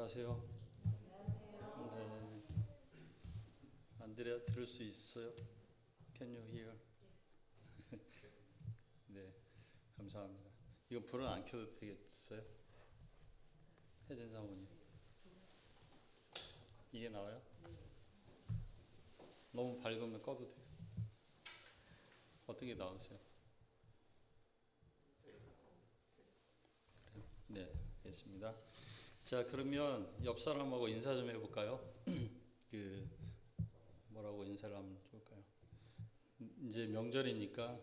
안녕하세요. 네. 안드레아 들을 수 있어요? Can you hear? 네, 감사합니다. 이거 불은 안 켜도 되겠어요? 혜진 사모님. 이게 나와요? 너무 밝으면 꺼도 돼요. 어떻게 나오세요? 네, 알겠습니다. 자, 그러면 옆 사람하고 인사 좀 해볼까요? 뭐라고 인사를 하면 좋을까요? 이제 명절이니까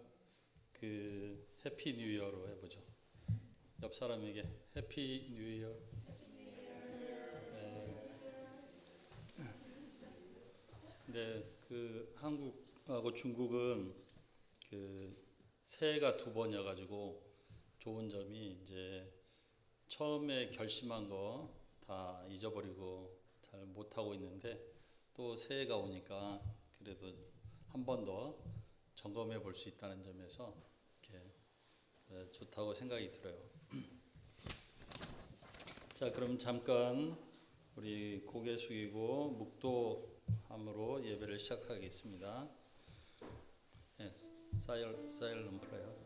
해피 뉴 이어로 해보죠. 옆 사람에게 해피 뉴 이어. 네, 한국하고 중국은 새해가 두 번이어가지고 좋은 점이 이제 처음에 결심한 거 다 잊어버리고 잘 못하고 있는데 또 새해가 오니까 그래도 한 번 더 점검해 볼 수 있다는 점에서 이렇게 좋다고 생각이 들어요. 자, 그럼 잠깐 우리 고개 숙이고 묵도함으로 예배를 시작하겠습니다. 네, 사일런 프레어.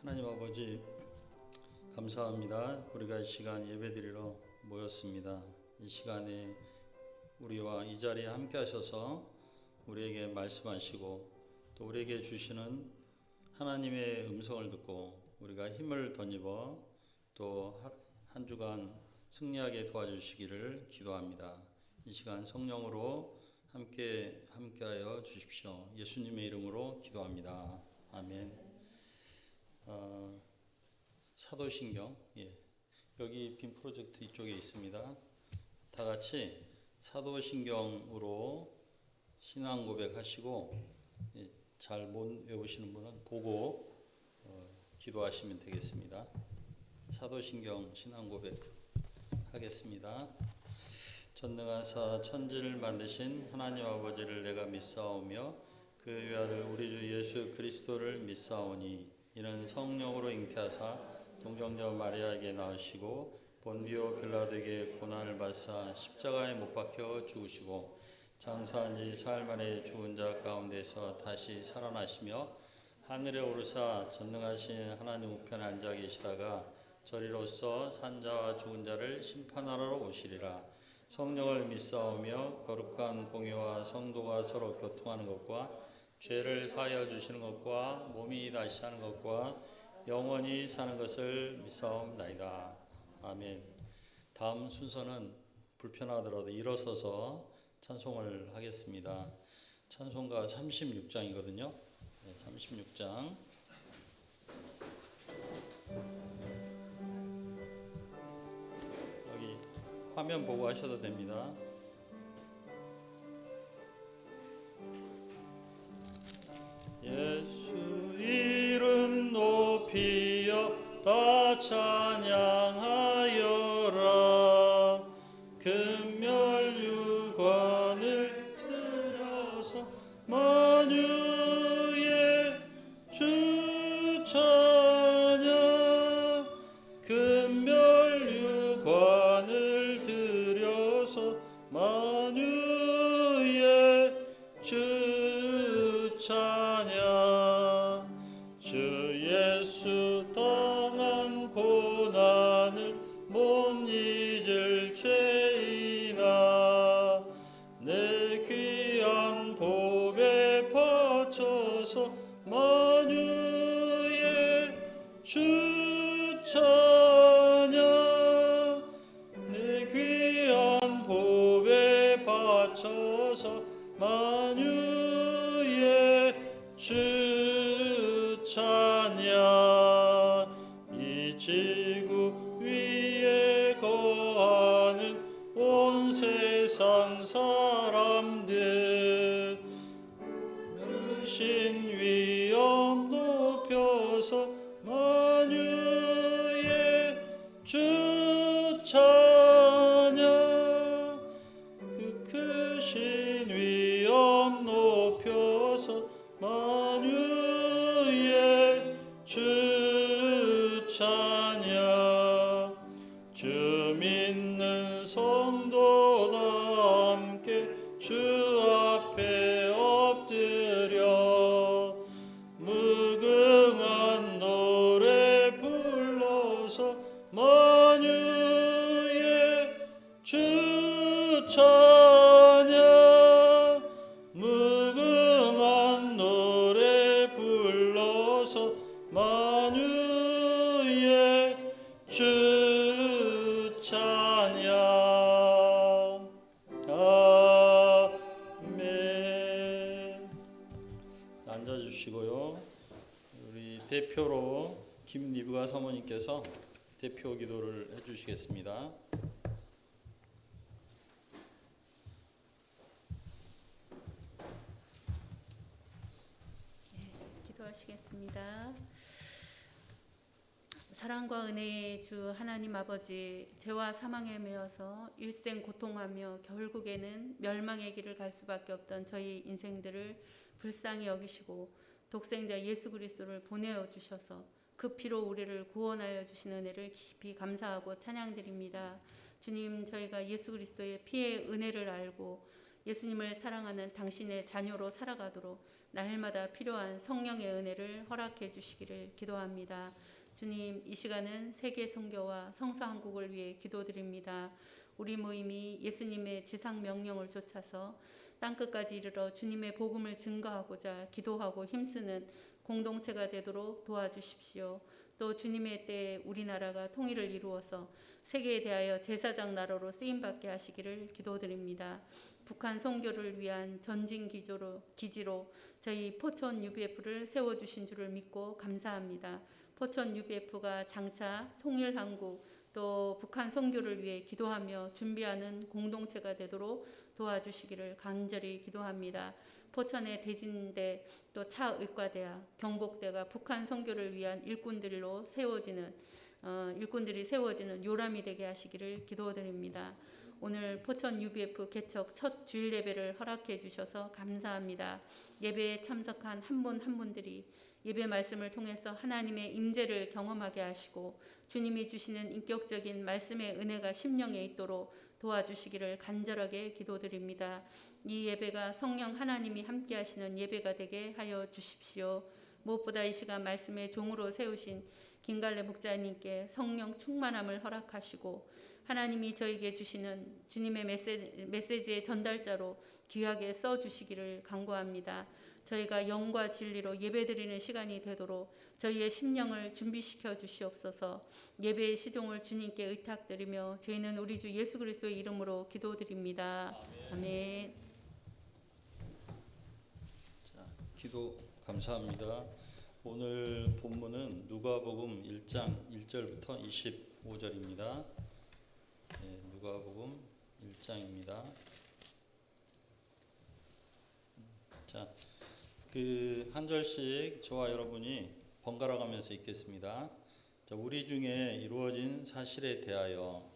하나님 아버지 감사합니다. 우리가 이 시간 예배드리러 모였습니다. 이 시간에 우리와 이 자리에 함께 하셔서 우리에게 말씀하시고 또 우리에게 주시는 하나님의 음성을 듣고 우리가 힘을 덧입어 또 한 주간 승리하게 도와주시기를 기도합니다. 이 시간 성령으로 함께하여 주십시오. 예수님의 이름으로 기도합니다. 아멘. 사도신경, 여기 빔 프로젝트 이쪽에 있습니다. 다 같이 사도신경으로 신앙 고백하시고 잘 못 외우시는 분은 보고 기도하시면 되겠습니다. 사도신경 신앙 고백 하겠습니다. 전능하사 천지를 만드신 하나님 아버지를 내가 믿사오며 그 외아들 우리 주 예수 그리스도를 믿사오니 이는 성령으로 잉태하사 동정자 마리아에게 낳으시고 본디오 빌라도에게 고난을 받사 십자가에 못 박혀 죽으시고 장사한 지 사흘 만에 죽은 자 가운데서 다시 살아나시며 하늘에 오르사 전능하신 하나님 우편에 앉아 계시다가 저리로서 산자와 죽은 자를 심판하러 오시리라. 성령을 믿사오며 거룩한 공의와 성도가 서로 교통하는 것과 죄를 사하여 주시는 것과 몸이 다시 사는 것과 영원히 사는 것을 믿사옵나이다. 아멘. 다음 순서는 불편하더라도 일어서서 찬송을 하겠습니다. 찬송가 36장이거든요. 36장. 여기 화면 보고 하셔도 됩니다. 예수 이름 높이여 다 찬양하여라. 금멸유관을 들여서 만유의 주 찬양. 금멸유관을 들여서 만유의 주 찬양. 주 예수 당한 고난을 못 잊을 죄이나 내 귀한 보배 바쳐서 만유의 찬양 내 귀한 보배 바쳐서 만유의 주 찬양 이 지구 위에 거하는 온 세상 사람들 신 위엄 높여서 만유의 주 찬양 그 크신 위엄 높여서 만유의 주 찬양 주 믿는 성도다 함께 주 앞에 엎드려 무궁한 노래 불러서 만유의 주 찬양 무궁한 노래 불러서 만유의 주 찬양 아멘. 앉아주시고요. 우리 대표로 김리브가 사모님께서 대표 기도를 해주시겠습니다. 기도하시겠습니다. 사랑과 은혜의 주 하나님 아버지, 죄와 사망에 매여서 일생 고통하며 결국에는 멸망의 길을 갈 수밖에 없던 저희 인생들을 불쌍히 여기시고 독생자 예수 그리스도를 보내어 주셔서 그 피로 우리를 구원하여 주신 은혜를 깊이 감사하고 찬양드립니다. 주님, 저희가 예수 그리스도의 피의 은혜를 알고 예수님을 사랑하는 당신의 자녀로 살아가도록 날마다 필요한 성령의 은혜를 허락해 주시기를 기도합니다. 주님, 이 시간은 세계 선교와 성서 한국을 위해 기도드립니다. 우리 모임이 예수님의 지상 명령을 쫓아서 땅끝까지 이르러 주님의 복음을 증거하고자 기도하고 힘쓰는 공동체가 되도록 도와주십시오. 또 주님의 때에 우리나라가 통일을 이루어서 세계에 대하여 제사장 나라로 쓰임받게 하시기를 기도드립니다. 북한 선교를 위한 전진 기지로 저희 포천 UBF를 세워주신 줄을 믿고 감사합니다. 포천 UBF가 장차 통일한국 또 북한 선교를 위해 기도하며 준비하는 공동체가 되도록 도와주시기를 간절히 기도합니다. 포천의 대진대 또 차의과대학 경복대가 북한 선교를 위한 일꾼들이 세워지는 요람이 되게 하시기를 기도드립니다. 오늘 포천 UBF 개척 첫 주일 예배를 허락해 주셔서 감사합니다. 예배에 참석한 한 분 한 분들이 예배 말씀을 통해서 하나님의 임재를 경험하게 하시고 주님이 주시는 인격적인 말씀의 은혜가 심령에 있도록 도와주시기를 간절하게 기도드립니다. 이 예배가 성령 하나님이 함께 하시는 예배가 되게 하여 주십시오. 무엇보다 이 시간 말씀의 종으로 세우신 김갈래 목사님께 성령 충만함을 허락하시고 하나님이 저에게 주시는 주님의 메시지의 전달자로 귀하게 써주시기를 간구합니다. 저희가 영과 진리로 예배드리는 시간이 되도록 저희의 심령을 준비시켜 주시옵소서. 예배의 시종을 주님께 의탁드리며 저희는 우리 주 예수 그리스도의 이름으로 기도드립니다. 아멘. 자, 기도 감사합니다. 오늘 본문은 누가복음 1장 1절부터 25절입니다. 네, 누가복음 1장입니다. 자, 그 한 절씩 저와 여러분이 번갈아 가면서 읽겠습니다. 자, 우리 중에 이루어진 사실에 대하여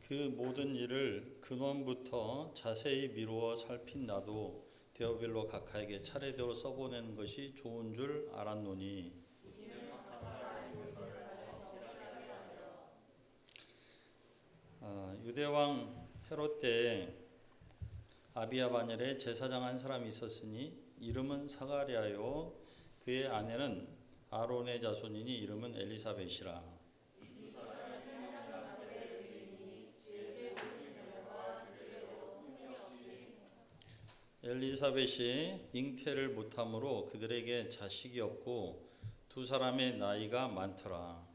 그 모든 일을 근원부터 자세히 미루어 살핀 나도 데오빌로 각하에게 차례대로 써보내는 것이 좋은 줄 알았노니 유대왕 헤롯 때에 아비야 반열에 제사장 한 사람이 있었으니 이름은 사가랴요 그의 아내는 아론의 자손이니 이름은 엘리사벳이라. 엘리사벳이 잉태를 못함으로 그들에게 자식이 없고 두 사람의 나이가 많더라.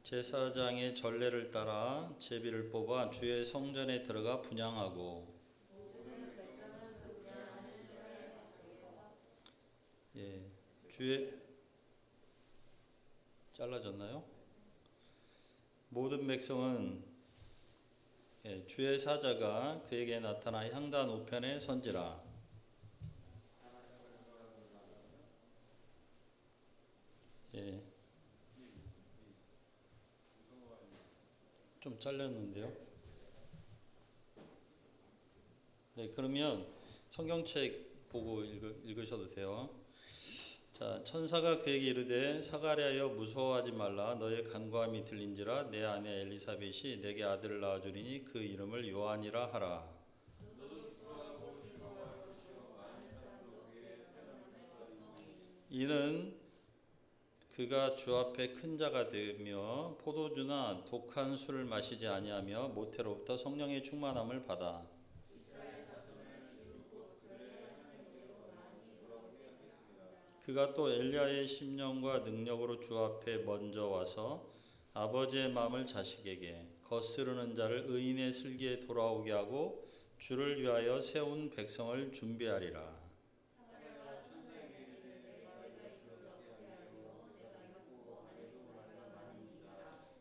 제사장의 전례를 따라 제비를 뽑아 주의 성전에 들어가 분향하고, 주의 잘라졌나요? 모든 백성은 주의 사자가 그에게 나타나 향단 우편에 선지라. 좀 잘렸는데요. 네, 그러면 성경책 보고 읽으셔도 돼요. 자, 천사가 그에게 이르되 사가랴여 무서워하지 말라. 너의 간구함이 들린지라. 내 아내 엘리사벳이 내게 아들을 낳아주리니 그 이름을 요한이라 하라. 이는 그가 주 앞에 큰 자가 되며 포도주나 독한 술을 마시지 아니하며 모태로부터 성령의 충만함을 받아. 그가 또 엘리야의 심령과 능력으로 주 앞에 먼저 와서 아버지의 마음을 자식에게 거스르는 자를 의인의 슬기에 돌아오게 하고 주를 위하여 세운 백성을 준비하리라.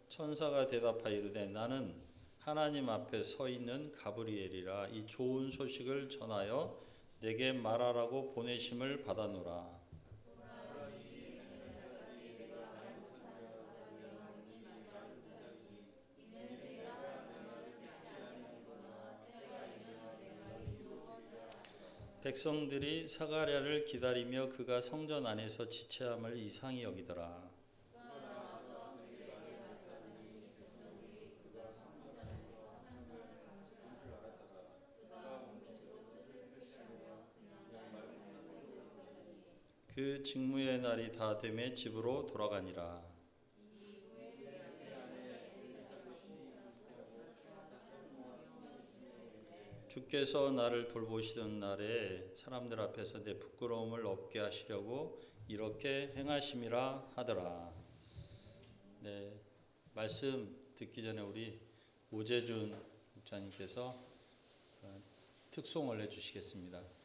천사가 대답하여 이르되 나는 하나님 앞에 서 있는 가브리엘이라. 이 좋은 소식을 전하여 내게 말하라고 보내심을 받아노라. 백성들이 사가랴를 기다리며 그가 성전 안에서 지체함을 이상히 여기더라. 그 직무의 날이 다 되매 집으로 돌아가니라. 주께서 나를 돌보시던 날에 사람들 앞에서 내 부끄러움을 없게 하시려고 이렇게 행하심이라 하더라. 네, 말씀 듣기 전에 우리 오재준 목사님께서 특송을 해주시겠습니다.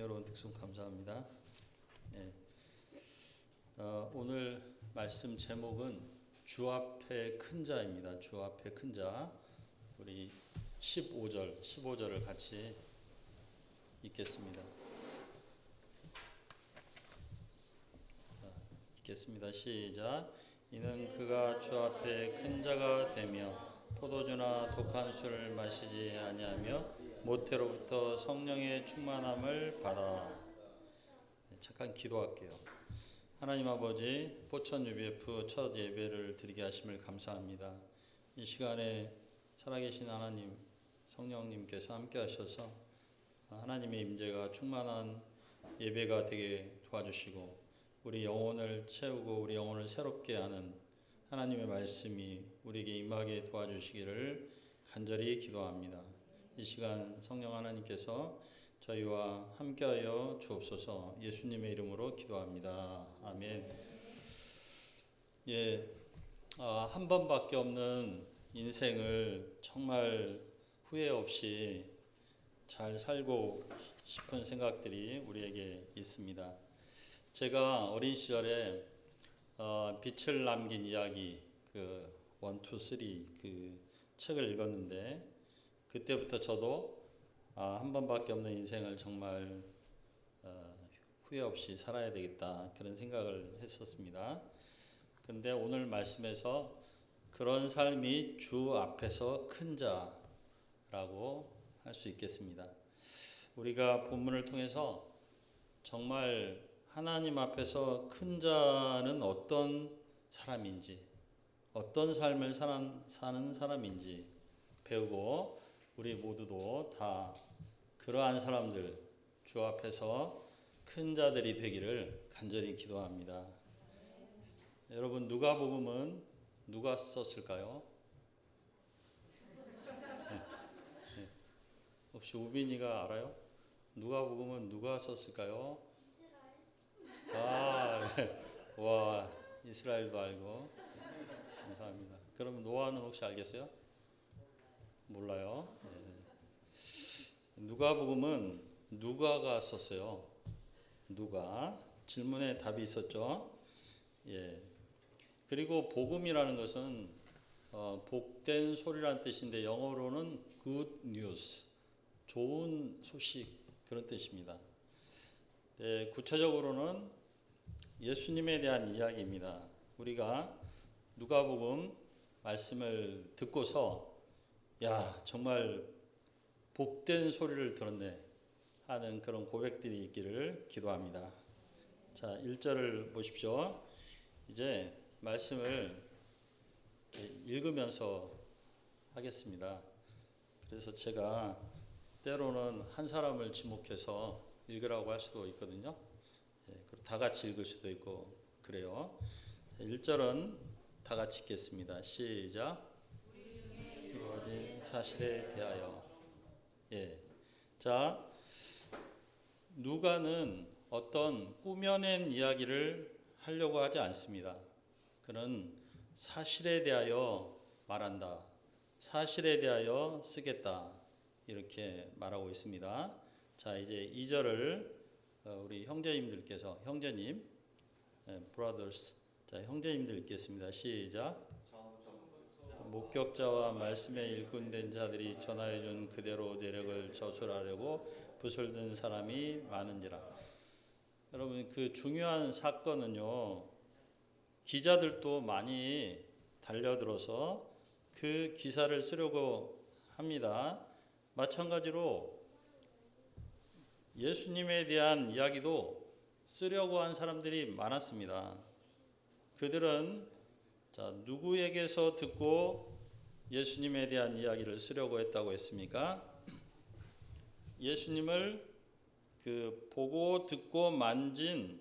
은혜로운 특송 감사합니다. 네. 오늘 말씀 제목은 주 앞에 큰 자입니다. 주 앞에 큰 자. 우리 15절을 같이 읽겠습니다. 읽겠습니다. 시작. 이는 그가 주 앞에 큰 자가 되며 포도주나 독한 술을 마시지 아니하며 모태로부터 성령의 충만함을 받아. 잠깐 기도할게요. 하나님 아버지, 포천 UBF 첫 예배를 드리게 하심을 감사합니다. 이 시간에 살아계신 하나님, 성령님께서 함께 하셔서 하나님의 임재가 충만한 예배가 되게 도와주시고 우리 영혼을 채우고 우리 영혼을 새롭게 하는 하나님의 말씀이 우리에게 임하게 도와주시기를 간절히 기도합니다. 이 시간 성령 하나님께서 저희와 함께하여 주옵소서. 예수님의 이름으로 기도합니다. 아멘. 한 번밖에 없는 인생을 정말 후회 없이 잘 살고 싶은 생각들이 우리에게 있습니다. 제가 어린 시절에 빛을 남긴 이야기 그 1, 2, 3 그 책을 읽었는데 그때부터 저도 한 번밖에 없는 인생을 정말 후회 없이 살아야 되겠다 그런 생각을 했었습니다. 근데 오늘 말씀에서 그런 삶이 주 앞에서 큰 자라고 할 수 있겠습니다. 우리가 본문을 통해서 정말 하나님 앞에서 큰 자는 어떤 사람인지, 어떤 삶을 사는 사람인지 배우고 우리 모두도 다 그러한 사람들, 주 앞에서 큰 자들이 되기를 간절히 기도합니다. 여러분, 누가복음은 누가 썼을까요? 네. 혹시 우빈이가 알아요? 누가복음은 누가 썼을까요? 와, 이스라엘도 알고. 감사합니다. 그럼 노아는 혹시 알겠어요? 몰라요. 누가복음은 누가가 썼어요. 누가. 질문에 답이 있었죠. 그리고 복음이라는 것은 복된 소리라는 뜻인데 영어로는 good news, 좋은 소식 그런 뜻입니다. 구체적으로는 예수님에 대한 이야기입니다. 우리가 누가복음 말씀을 듣고서 정말 복된 소리를 들었네 하는 그런 고백들이 있기를 기도합니다. 자, 1절을 보십시오. 이제 말씀을 읽으면서 하겠습니다. 그래서 제가 때로는 한 사람을 지목해서 읽으라고 할 수도 있거든요. 다 같이 읽을 수도 있고 그래요. 1절은 다 같이 읽겠습니다. 시작. 이루어진 사실에 대하여. 자, 누가는 어떤 꾸며낸 이야기를 하려고 하지 않습니다. 그는 사실에 대하여 말한다. 사실에 대하여 쓰겠다. 이렇게 말하고 있습니다. 자, 이제 2절을 우리 형제님들께서 형제님, brothers, 자, 형제님들 읽겠습니다. 시작. 목격자와 말씀에 일꾼된 자들이 전하여준 그대로 내력을 저술하려고 붓을 든 사람이 많은지라. 여러분, 그 중요한 사건은요, 기자들도 많이 달려들어서 그 기사를 쓰려고 합니다. 마찬가지로 예수님에 대한 이야기도 쓰려고 한 사람들이 많았습니다. 그들은 누구에게서 듣고 예수님에 대한 이야기를 쓰려고 했다고 했습니까? 예수님을 보고 듣고 만진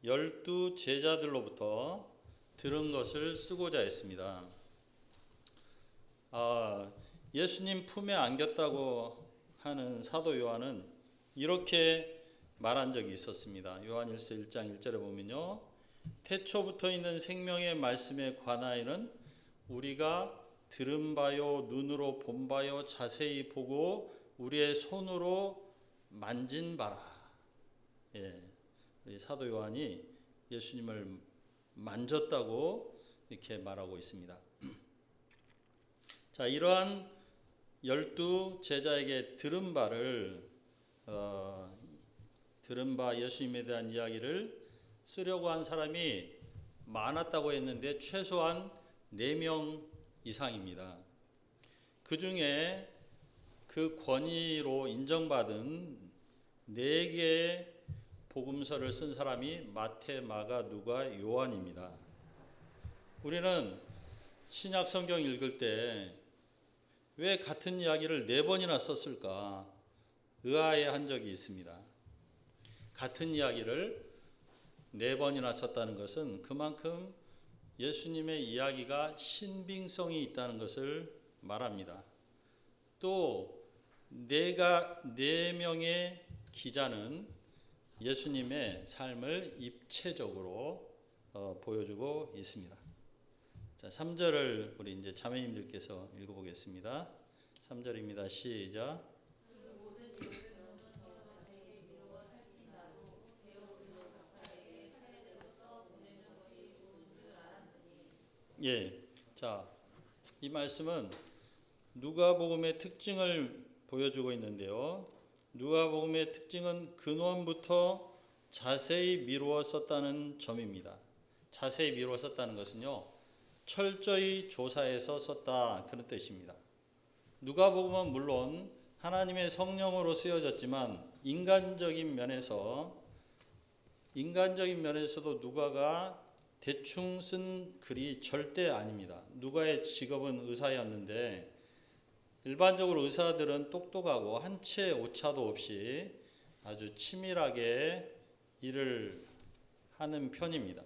12 제자들로부터 들은 것을 쓰고자 했습니다. 예수님 품에 안겼다고 하는 사도 요한은 이렇게 말한 적이 있었습니다. 요한일서 1장 1절에 보면요. 태초부터 있는 생명의 말씀에 관하여는 우리가 들은 바요, 눈으로 본 바요, 자세히 보고 우리의 손으로 만진 바라. 우리 사도 요한이 예수님을 만졌다고 이렇게 말하고 있습니다. 자, 이러한 12 제자에게 들은 바 예수님에 대한 이야기를 쓰려고 한 사람이 많았다고 했는데 최소한 4명 이상입니다. 그 중에 그 권위로 인정받은 4개의 복음서를 쓴 사람이 마태, 마가, 누가, 요한입니다. 우리는 신약 성경 읽을 때 왜 같은 이야기를 4번이나 썼을까 의아해한 적이 있습니다. 같은 이야기를 4번이나 썼다는 것은 그만큼 예수님의 이야기가 신빙성이 있다는 것을 말합니다. 또 4명의 기자는 예수님의 삶을 입체적으로 보여주고 있습니다. 자, 3절을 우리 이제 자매님들께서 읽어보겠습니다. 3절입니다. 시작. 예, 자, 이 말씀은 누가복음의 특징을 보여주고 있는데요. 누가복음의 특징은 근원부터 자세히 미루어 썼다는 점입니다. 자세히 미루어 썼다는 것은요, 철저히 조사해서 썼다, 그런 뜻입니다. 누가복음은 물론 하나님의 성령으로 쓰여졌지만 인간적인 면에서도 누가가 대충 쓴 글이 절대 아닙니다. 누가의 직업은 의사였는데 일반적으로 의사들은 똑똑하고 한 채 오차도 없이 아주 치밀하게 일을 하는 편입니다.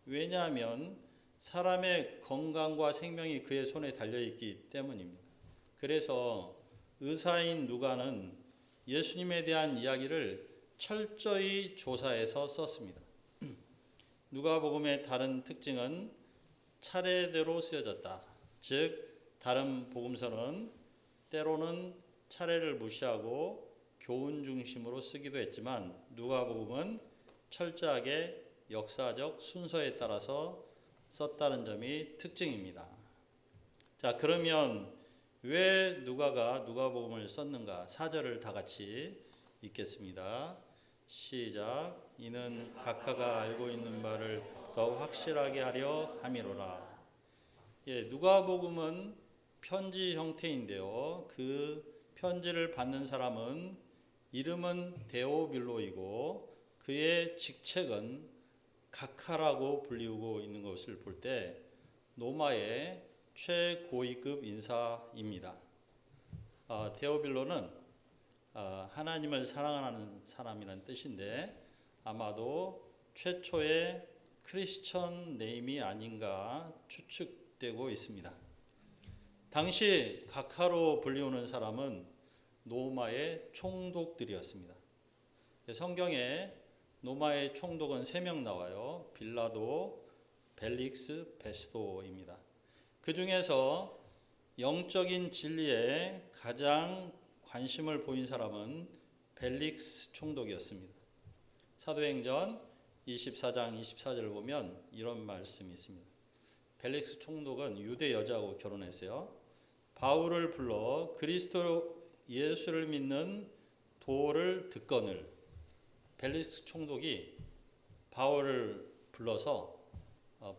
왜냐하면 사람의 건강과 생명이 그의 손에 달려있기 때문입니다. 그래서 의사인 누가는 예수님에 대한 이야기를 철저히 조사해서 썼습니다. 누가복음의 다른 특징은 차례대로 쓰여졌다. 즉 다른 복음서는 때로는 차례를 무시하고 교훈 중심으로 쓰기도 했지만 누가복음은 철저하게 역사적 순서에 따라서 썼다는 점이 특징입니다. 자, 그러면 왜 누가가 누가복음을 썼는가? 4절을 다 같이 읽겠습니다. 시작. 이는 각하가 알고 있는 바를 더욱 확실하게 하려 함이로라. 예, 누가복음은 편지 형태인데요. 그 편지를 받는 사람은 이름은 데오빌로이고 그의 직책은 각하라고 불리우고 있는 것을 볼 때 로마의 최고위급 인사입니다. 데오빌로는 하나님을 사랑하는 사람이라는 뜻인데 아마도 최초의 크리스천 네임이 아닌가 추측되고 있습니다. 당시 각하로 불리우는 사람은 로마의 총독들이었습니다. 성경에 로마의 총독은 3명 나와요. 빌라도, 벨릭스, 베스도입니다. 그 중에서 영적인 진리에 가장 관심을 보인 사람은 벨릭스 총독이었습니다. 사도행전 24장 24절을 보면 이런 말씀이 있습니다. 벨릭스 총독은 유대 여자하고 결혼했어요. 바울을 불러 그리스도 예수를 믿는 도를 듣거늘. 벨릭스 총독이 바울을 불러서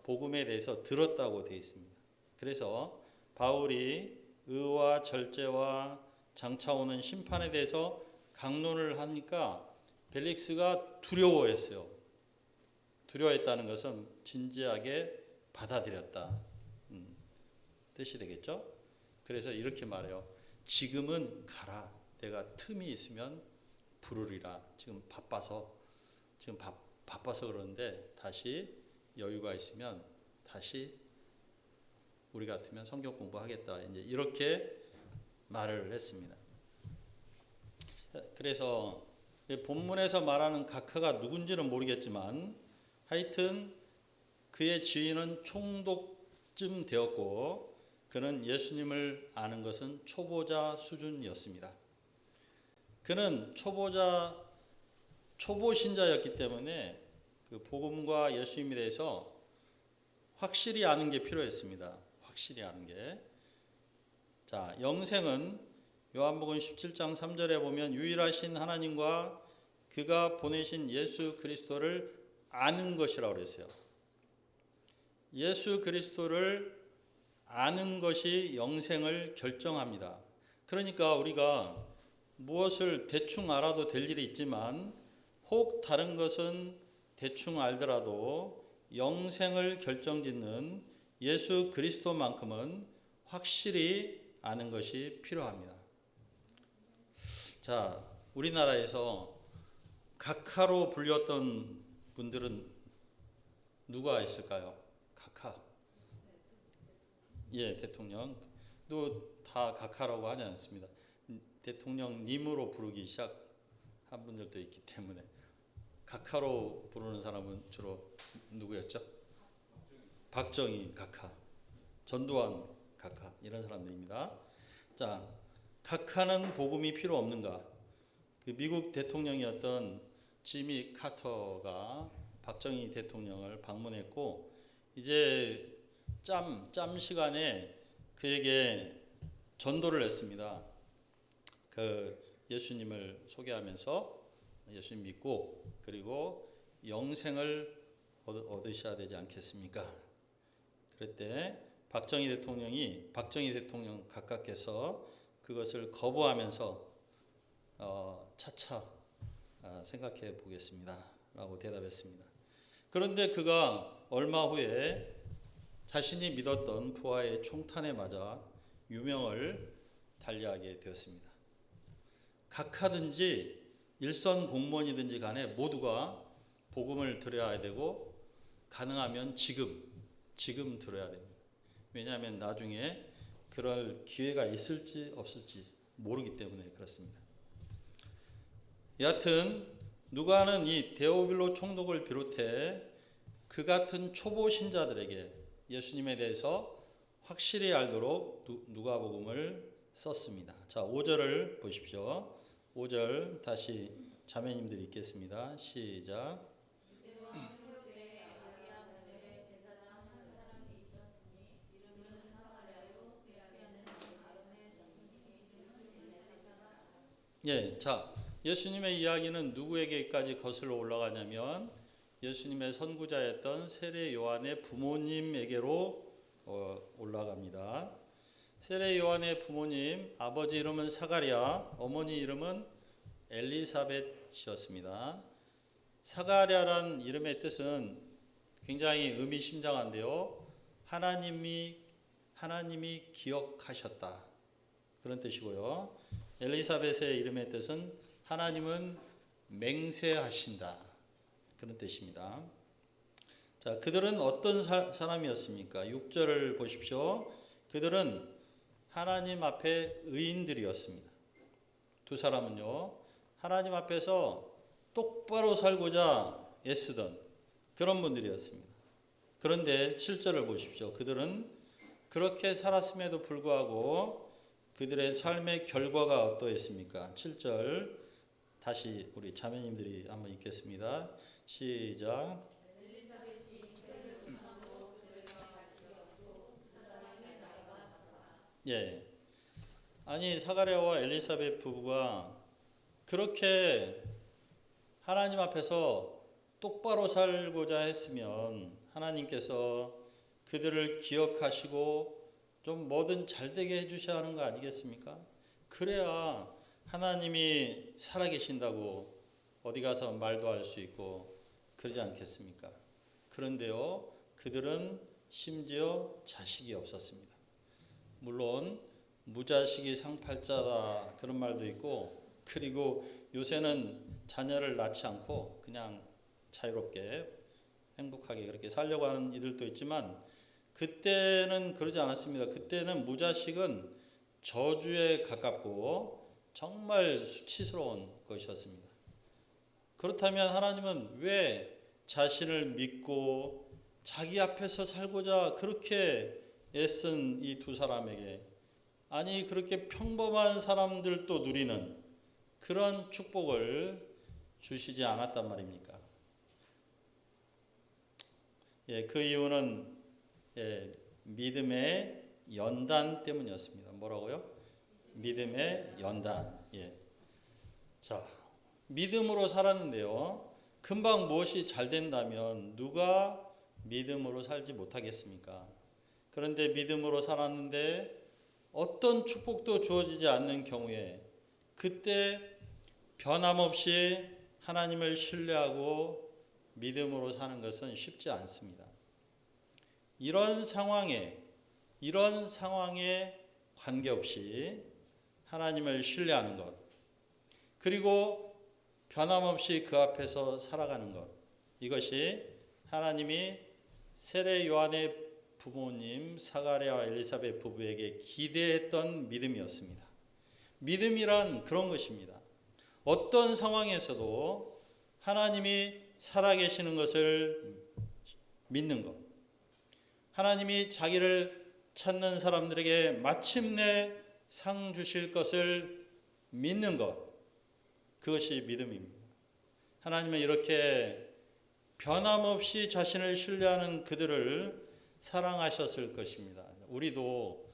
복음에 대해서 들었다고 되어 있습니다. 그래서 바울이 의와 절제와 장차 오는 심판에 대해서 강론을 하니까 벨릭스가 두려워했어요. 두려워했다는 것은 진지하게 받아들였다 뜻이 되겠죠. 그래서 이렇게 말해요. 지금은 가라. 내가 틈이 있으면 부르리라. 지금 바빠서 그러는데 다시 여유가 있으면 다시 우리 같으면 성경 공부하겠다. 이제 이렇게 말을 했습니다. 그래서 본문에서 말하는 각하가 누군지는 모르겠지만 하여튼 그의 지위는 총독쯤 되었고 그는 예수님을 아는 것은 초보자 수준이었습니다. 그는 초보자 초보 신자였기 때문에 그 복음과 예수님에 대해서 확실히 아는 게 필요했습니다. 확실히 아는 게. 자, 영생은 요한복음 17장 3절에 보면 유일하신 하나님과 그가 보내신 예수 그리스도를 아는 것이라고 그랬어요. 예수 그리스도를 아는 것이 영생을 결정합니다. 그러니까 우리가 무엇을 대충 알아도 될 일이 있지만 혹 다른 것은 대충 알더라도 영생을 결정짓는 예수 그리스도만큼은 확실히 아는 것이 필요합니다. 자, 우리나라에서 각하로 불렸던 분들은 누가 있을까요? 각하. 예, 대통령. 또 다 각하라고 하지 않습니다. 대통령님으로 부르기 시작한 분들도 있기 때문에 각하로 부르는 사람은 주로 누구였죠? 박정희 각하, 전두환 각하 이런 사람들입니다. 자, 각하는 복음이 필요 없는가? 그 미국 대통령이었던 지미 카터가 박정희 대통령을 방문했고 이제 짬 시간에 그에게 전도를 했습니다. 그 예수님을 소개하면서 예수님 믿고 그리고 영생을 얻으셔야 되지 않겠습니까? 그때 박정희 대통령 각하께서 그것을 거부하면서 차차 생각해 보겠습니다 라고 대답했습니다. 그런데 그가 얼마 후에 자신이 믿었던 부하의 총탄에 맞아 유명을 달리하게 되었습니다. 각하든지 일선 공무원이든지 간에 모두가 복음을 들어야 되고 가능하면 지금 들어야 됩니다. 왜냐하면 나중에 그럴 기회가 있을지 없을지 모르기 때문에 그렇습니다. 여하튼 누가는 이 데오빌로 총독을 비롯해 그 같은 초보 신자들에게 예수님에 대해서 확실히 알도록 누가복음을 썼습니다. 자, 5절을 보십시오. 5절 다시 자매님들이 읽겠습니다. 시작. 예, 자, 예수님의 이야기는 누구에게까지 거슬러 올라가냐면 예수님의 선구자였던 세례 요한의 부모님에게로 올라갑니다. 세례 요한의 부모님, 아버지 이름은 사가랴, 어머니 이름은 엘리사벳이었습니다. 사가랴란 이름의 뜻은 굉장히 의미심장한데요. 하나님이 기억하셨다. 그런 뜻이고요. 엘리사벳의 이름의 뜻은 하나님은 맹세하신다. 그런 뜻입니다. 자, 그들은 어떤 사람이었습니까? 6절을 보십시오. 그들은 하나님 앞에 의인들이었습니다. 두 사람은요, 하나님 앞에서 똑바로 살고자 애쓰던 그런 분들이었습니다. 그런데 7절을 보십시오. 그들은 그렇게 살았음에도 불구하고 그들의 삶의 결과가 어떠했습니까? 7절 다시 우리 자매님들이 한번 읽겠습니다. 시작. 예. 아니 사가랴와 엘리사벳 부부가 그렇게 하나님 앞에서 똑바로 살고자 했으면 하나님께서 그들을 기억하시고 좀 뭐든 잘되게 해주셔야 하는 거 아니겠습니까? 그래야 하나님이 살아계신다고 어디 가서 말도 할 수 있고 그러지 않겠습니까? 그런데요, 그들은 심지어 자식이 없었습니다. 물론 무자식이 상팔자다 그런 말도 있고, 그리고 요새는 자녀를 낳지 않고 그냥 자유롭게 행복하게 그렇게 살려고 하는 이들도 있지만 그때는 그러지 않았습니다. 그때는 무자식은 저주에 가깝고 정말 수치스러운 것이었습니다. 그렇다면 하나님은 왜 자신을 믿고 자기 앞에서 살고자 그렇게 애쓴 이 두 사람에게, 아니 그렇게 평범한 사람들도 누리는 그런 축복을 주시지 않았단 말입니까? 예, 그 이유는 믿음의 연단 때문이었습니다. 뭐라고요? 믿음의 연단. 예. 자, 믿음으로 살았는데요. 금방 무엇이 잘 된다면 누가 믿음으로 살지 못하겠습니까? 그런데 믿음으로 살았는데 어떤 축복도 주어지지 않는 경우에 그때 변함없이 하나님을 신뢰하고 믿음으로 사는 것은 쉽지 않습니다. 이런 상황에 관계없이 하나님을 신뢰하는 것, 그리고 변함없이 그 앞에서 살아가는 것, 이것이 하나님이 세례 요한의 부모님 사가랴와 엘리사벳 부부에게 기대했던 믿음이었습니다. 믿음이란 그런 것입니다. 어떤 상황에서도 하나님이 살아계시는 것을 믿는 것, 하나님이 자기를 찾는 사람들에게 마침내 상 주실 것을 믿는 것, 그것이 믿음입니다. 하나님은 이렇게 변함없이 자신을 신뢰하는 그들을 사랑하셨을 것입니다. 우리도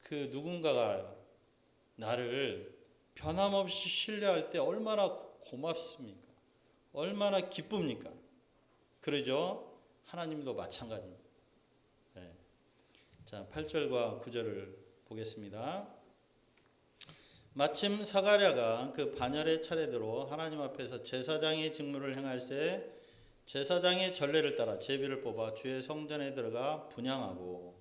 그 누군가가 나를 변함없이 신뢰할 때 얼마나 고맙습니까? 얼마나 기쁩니까? 그러죠? 하나님도 마찬가지입니다. 네. 자, 8절과 9절을 보겠습니다. 마침 사가랴가 그 반열의 차례대로 하나님 앞에서 제사장의 직무를 행할새 제사장의 전례를 따라 제비를 뽑아 주의 성전에 들어가 분향하고,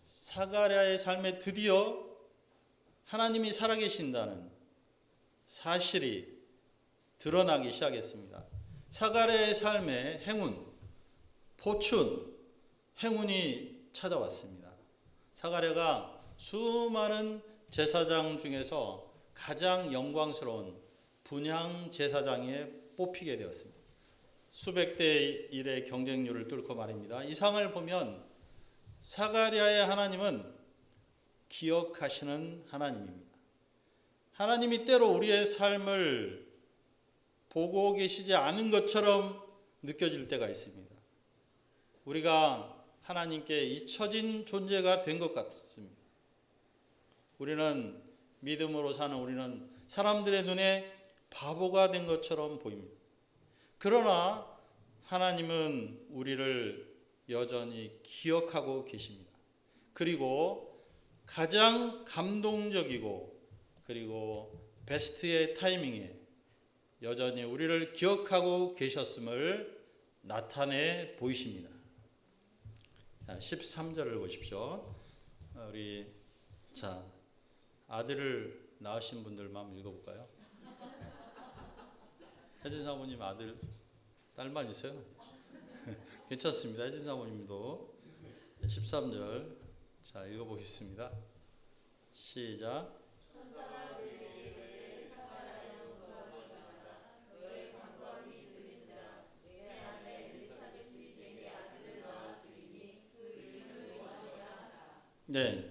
사가랴의 삶에 드디어 하나님이 살아계신다는 사실이 드러나기 시작했습니다. 사가랴의 삶에 행운, 포춘, 행운이 찾아왔습니다. 사가랴가 수많은 제사장 중에서 가장 영광스러운 분향 제사장에 뽑히게 되었습니다. 수백 대 1의 경쟁률을 뚫고 말입니다. 이 상을 보면 사가랴의 하나님은 기억하시는 하나님입니다. 하나님이 때로 우리의 삶을 보고 계시지 않은 것처럼 느껴질 때가 있습니다. 우리가 하나님께 잊혀진 존재가 된 것 같습니다. 우리는 믿음으로 사는 우리는 사람들의 눈에 바보가 된 것처럼 보입니다. 그러나 하나님은 우리를 여전히 기억하고 계십니다. 그리고 가장 감동적이고 그리고 베스트의 타이밍에 여전히 우리를 기억하고 계셨음을 나타내 보이십니다. 13절을 보십시오. 우리 아들을 낳으신 분들만 한번 읽어볼까요? 혜진 사모님 아들, 딸만 있어요? 괜찮습니다. 혜진 사모님도 13절 자 읽어보겠습니다. 시작. 네,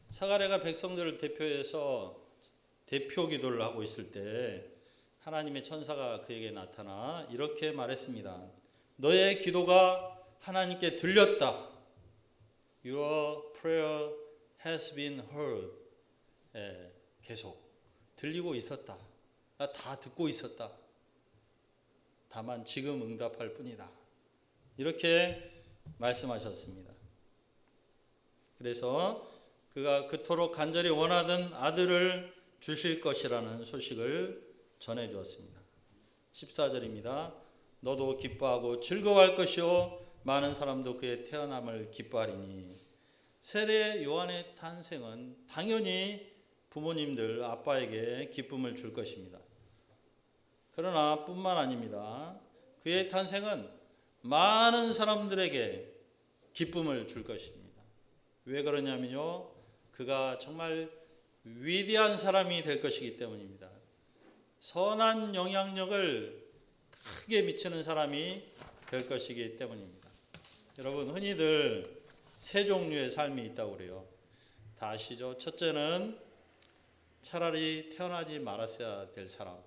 사가랴가 백성들을 대표해서 대표 기도를 하고 있을 때 하나님의 천사가 그에게 나타나 이렇게 말했습니다. 너의 기도가 하나님께 들렸다. Your prayer has been heard. 계속 들리고 있었다. 나 다 듣고 있었다. 다만 지금 응답할 뿐이다. 이렇게 말씀하셨습니다. 그래서 그가 그토록 간절히 원하던 아들을 주실 것이라는 소식을 전해 주었습니다. 14절입니다. 너도 기뻐하고 즐거워할 것이요 많은 사람도 그의 태어남을 기뻐하리니. 세례 요한의 탄생은 당연히 부모님들 아빠에게 기쁨을 줄 것입니다. 그러나 뿐만 아닙니다. 그의 탄생은 많은 사람들에게 기쁨을 줄 것입니다. 왜 그러냐면요, 그가 정말 위대한 사람이 될 것이기 때문입니다. 선한 영향력을 크게 미치는 사람이 될 것이기 때문입니다. 여러분, 흔히들 세 종류의 삶이 있다고 그래요. 다 아시죠? 첫째는 차라리 태어나지 말았어야 될 사람,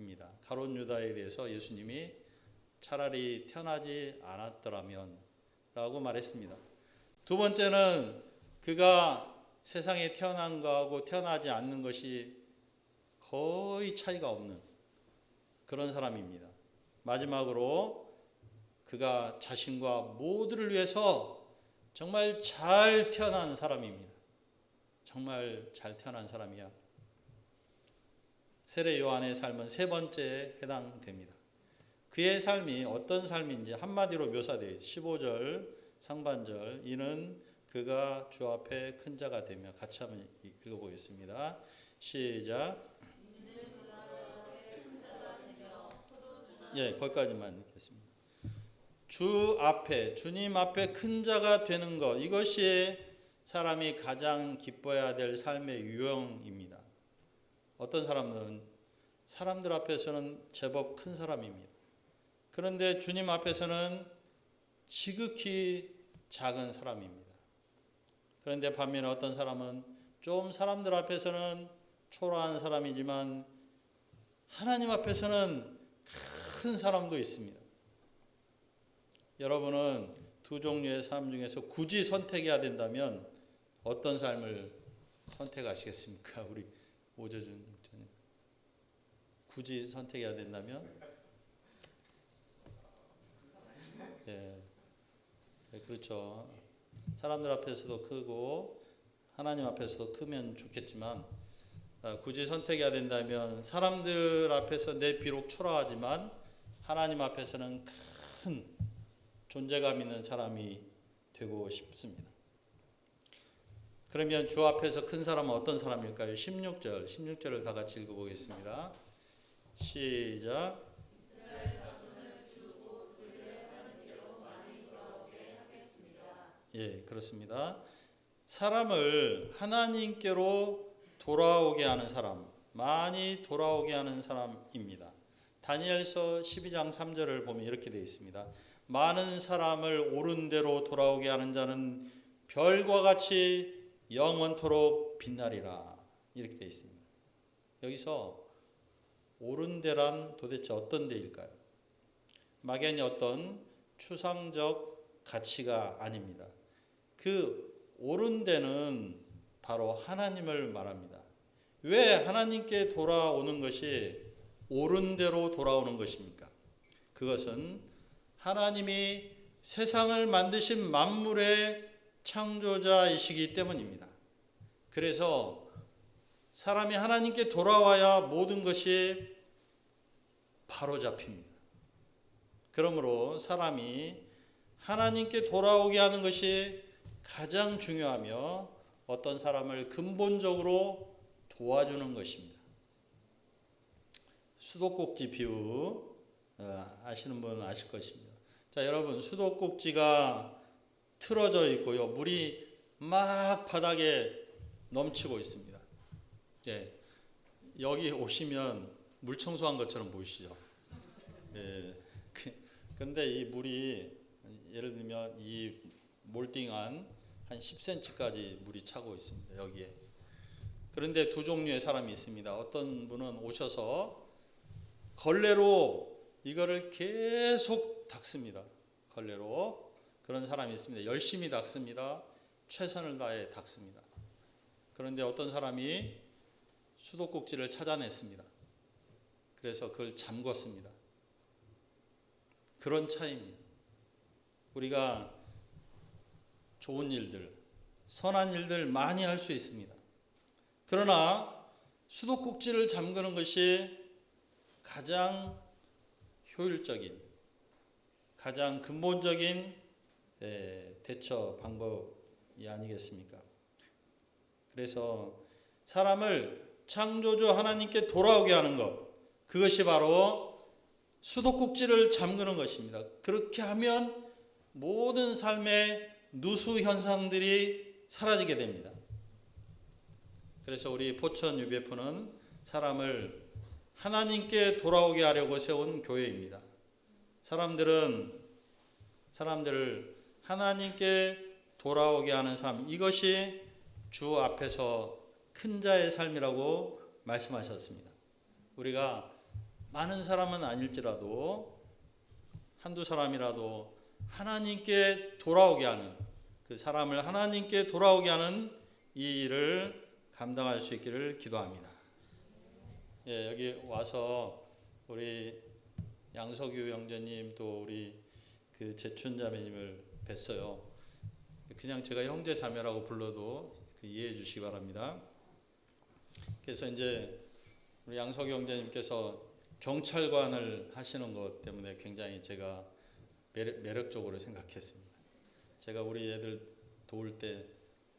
입니다. 가룟 유다에 대해서 예수님이 차라리 태어나지 않았더라면 라고 말했습니다. 두 번째는 그가 세상에 태어난 거하고 태어나지 않는 것이 거의 차이가 없는 그런 사람입니다. 마지막으로 그가 자신과 모두를 위해서 정말 잘 태어난 사람입니다. 정말 잘 태어난 사람이야. 세례 요한의 삶은 세 번째에 해당됩니다. 그의 삶이 어떤 삶인지 한마디로 묘사되어 있습니다. 15절 상반절, 이는 그가 주 앞에 큰 자가 되며, 같이 한번 읽어보겠습니다. 시작. 예, 거기까지만 읽겠습니다. 주 앞에, 주님 앞에 큰 자가 되는 것, 이것이 사람이 가장 기뻐해야 될 삶의 유형입니다. 어떤 사람들은 사람들 앞에서는 제법 큰 사람입니다. 그런데 주님 앞에서는 지극히 작은 사람입니다. 그런데 반면에 어떤 사람은 좀 사람들 앞에서는 초라한 사람이지만 하나님 앞에서는 큰 사람도 있습니다. 여러분은 두 종류의 삶 중에서 굳이 선택해야 된다면 어떤 삶을 선택하시겠습니까? 우리 오재준 목사님. 굳이 선택해야 된다면? 예, 그렇죠. 사람들 앞에서도 크고 하나님 앞에서도 크면 좋겠지만, 굳이 선택해야 된다면 사람들 앞에서 내 비록 초라하지만 하나님 앞에서는 큰 존재감 있는 사람이 되고 싶습니다. 그러면 주 앞에서 큰 사람은 어떤 사람일까요? 16절을 다 같이 읽어보겠습니다. 시작. 예, 그렇습니다. 사람을 하나님께로 돌아오게 하는 사람, 많이 돌아오게 하는 사람입니다. 다니엘서 12장 3절을 보면 이렇게 되어 있습니다. 많은 사람을 옳은 대로 돌아오게 하는 자는 별과 같이 영원토록 빛나리라. 이렇게 되어 있습니다. 여기서 옳은 데란 도대체 어떤 데일까요? 막연히 어떤 추상적 가치가 아닙니다. 그 옳은 데는 바로 하나님을 말합니다. 왜 하나님께 돌아오는 것이 옳은 대로 돌아오는 것입니까? 그것은 하나님이 세상을 만드신 만물의 창조자이시기 때문입니다. 그래서 사람이 하나님께 돌아와야 모든 것이 바로잡힙니다. 그러므로 사람이 하나님께 돌아오게 하는 것이 가장 중요하며 어떤 사람을 근본적으로 도와주는 것입니다. 수도꼭지 비유 아시는 분은 아실 것입니다. 자, 여러분, 수도꼭지가 틀어져 있고요. 물이 막 바닥에 넘치고 있습니다. 예, 여기 오시면 물 청소한 것처럼 보이시죠? 예, 근데 이 물이 예를 들면 이 몰딩한 한 10cm까지 물이 차고 있습니다. 여기에. 그런데 두 종류의 사람이 있습니다. 어떤 분은 오셔서 걸레로 이거를 계속 닦습니다. 걸레로. 그런 사람이 있습니다. 열심히 닦습니다. 최선을 다해 닦습니다. 그런데 어떤 사람이 수도꼭지를 찾아냈습니다. 그래서 그걸 잠궜습니다. 그런 차이입니다. 우리가 좋은 일들, 선한 일들 많이 할 수 있습니다. 그러나 수도꼭지를 잠그는 것이 가장 효율적인, 가장 근본적인 대처 방법이 아니겠습니까? 그래서 사람을 창조주 하나님께 돌아오게 하는 것, 그것이 바로 수도꼭지를 잠그는 것입니다. 그렇게 하면 모든 삶의 누수 현상들이 사라지게 됩니다. 그래서 우리 포천 UBF는 사람을 하나님께 돌아오게 하려고 세운 교회입니다. 사람들을 하나님께 돌아오게 하는 삶, 이것이 주 앞에서 큰 자의 삶이라고 말씀하셨습니다. 우리가 많은 사람은 아닐지라도 한두 사람이라도 하나님께 돌아오게 하는, 그 사람을 하나님께 돌아오게 하는 이 일을 감당할 수 있기를 기도합니다. 예, 여기 와서 우리 양석유 형제님 또 우리 그 재춘 자매님을 뵀어요. 그냥 제가 형제 자매라고 불러도 이해해 주시기 바랍니다. 그래서 이제 우리 양석유 형제님께서 경찰관을 하시는 것 때문에 굉장히 제가 매력적으로 생각했습니다. 제가 우리 애들 도울 때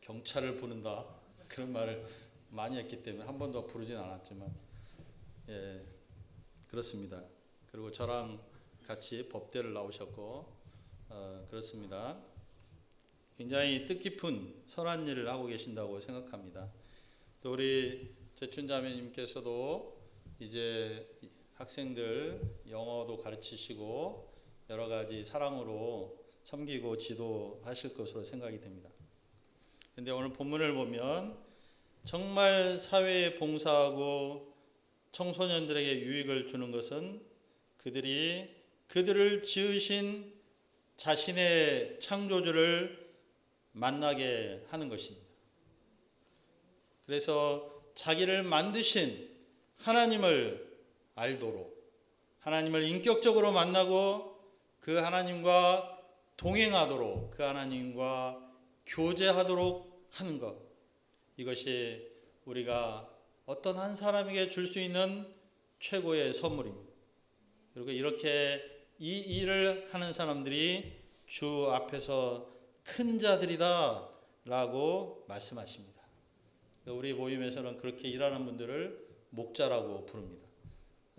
경찰을 부른다 그런 말을 많이 했기 때문에 한 번도 부르진 않았지만, 예, 그렇습니다. 그리고 저랑 같이 법대를 나오셨고, 그렇습니다. 굉장히 뜻깊은 선한 일을 하고 계신다고 생각합니다. 또 우리 재춘 자매님께서도 이제 학생들 영어도 가르치시고 여러 가지 사랑으로 섬기고 지도하실 것으로 생각이 됩니다. 그런데 오늘 본문을 보면 정말 사회에 봉사하고 청소년들에게 유익을 주는 것은 그들을 지으신 자신의 창조주를 만나게 하는 것입니다. 그래서 자기를 만드신 하나님을 알도록, 하나님을 인격적으로 만나고 그 하나님과 동행하도록, 그 하나님과 교제하도록 하는 것, 이것이 우리가 어떤 한 사람에게 줄 수 있는 최고의 선물입니다. 그리고 이렇게 이 일을 하는 사람들이 주 앞에서 큰 자들이다 라고 말씀하십니다. 우리 모임에서는 그렇게 일하는 분들을 목자라고 부릅니다.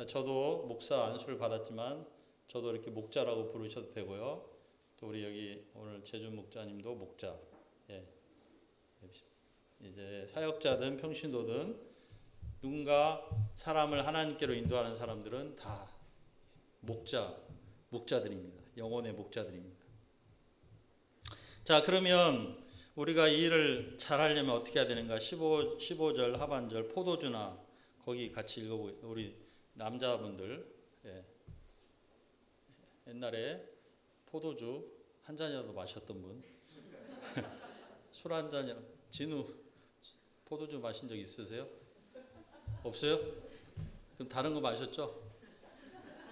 저도 목사 안수를 받았지만 저도 이렇게 목자라고 부르셔도 되고요. 또 우리 여기 오늘 재준 목자님도 목자. 예. 이제 사역자든 평신도든 누군가 사람을 하나님께로 인도하는 사람들은 다 목자들입니다. 영혼의 목자들입니다. 자, 그러면 우리가 이 일을 잘하려면 어떻게 해야 되는가? 15절 하반절 포도주나 거기 같이 읽어보고, 우리 남자분들, 예. 옛날에 포도주 한 잔이라도 마셨던 분, 술 한 잔이랑, 진우 포도주 마신 적 있으세요? 없어요? 그럼 다른 거 마셨죠?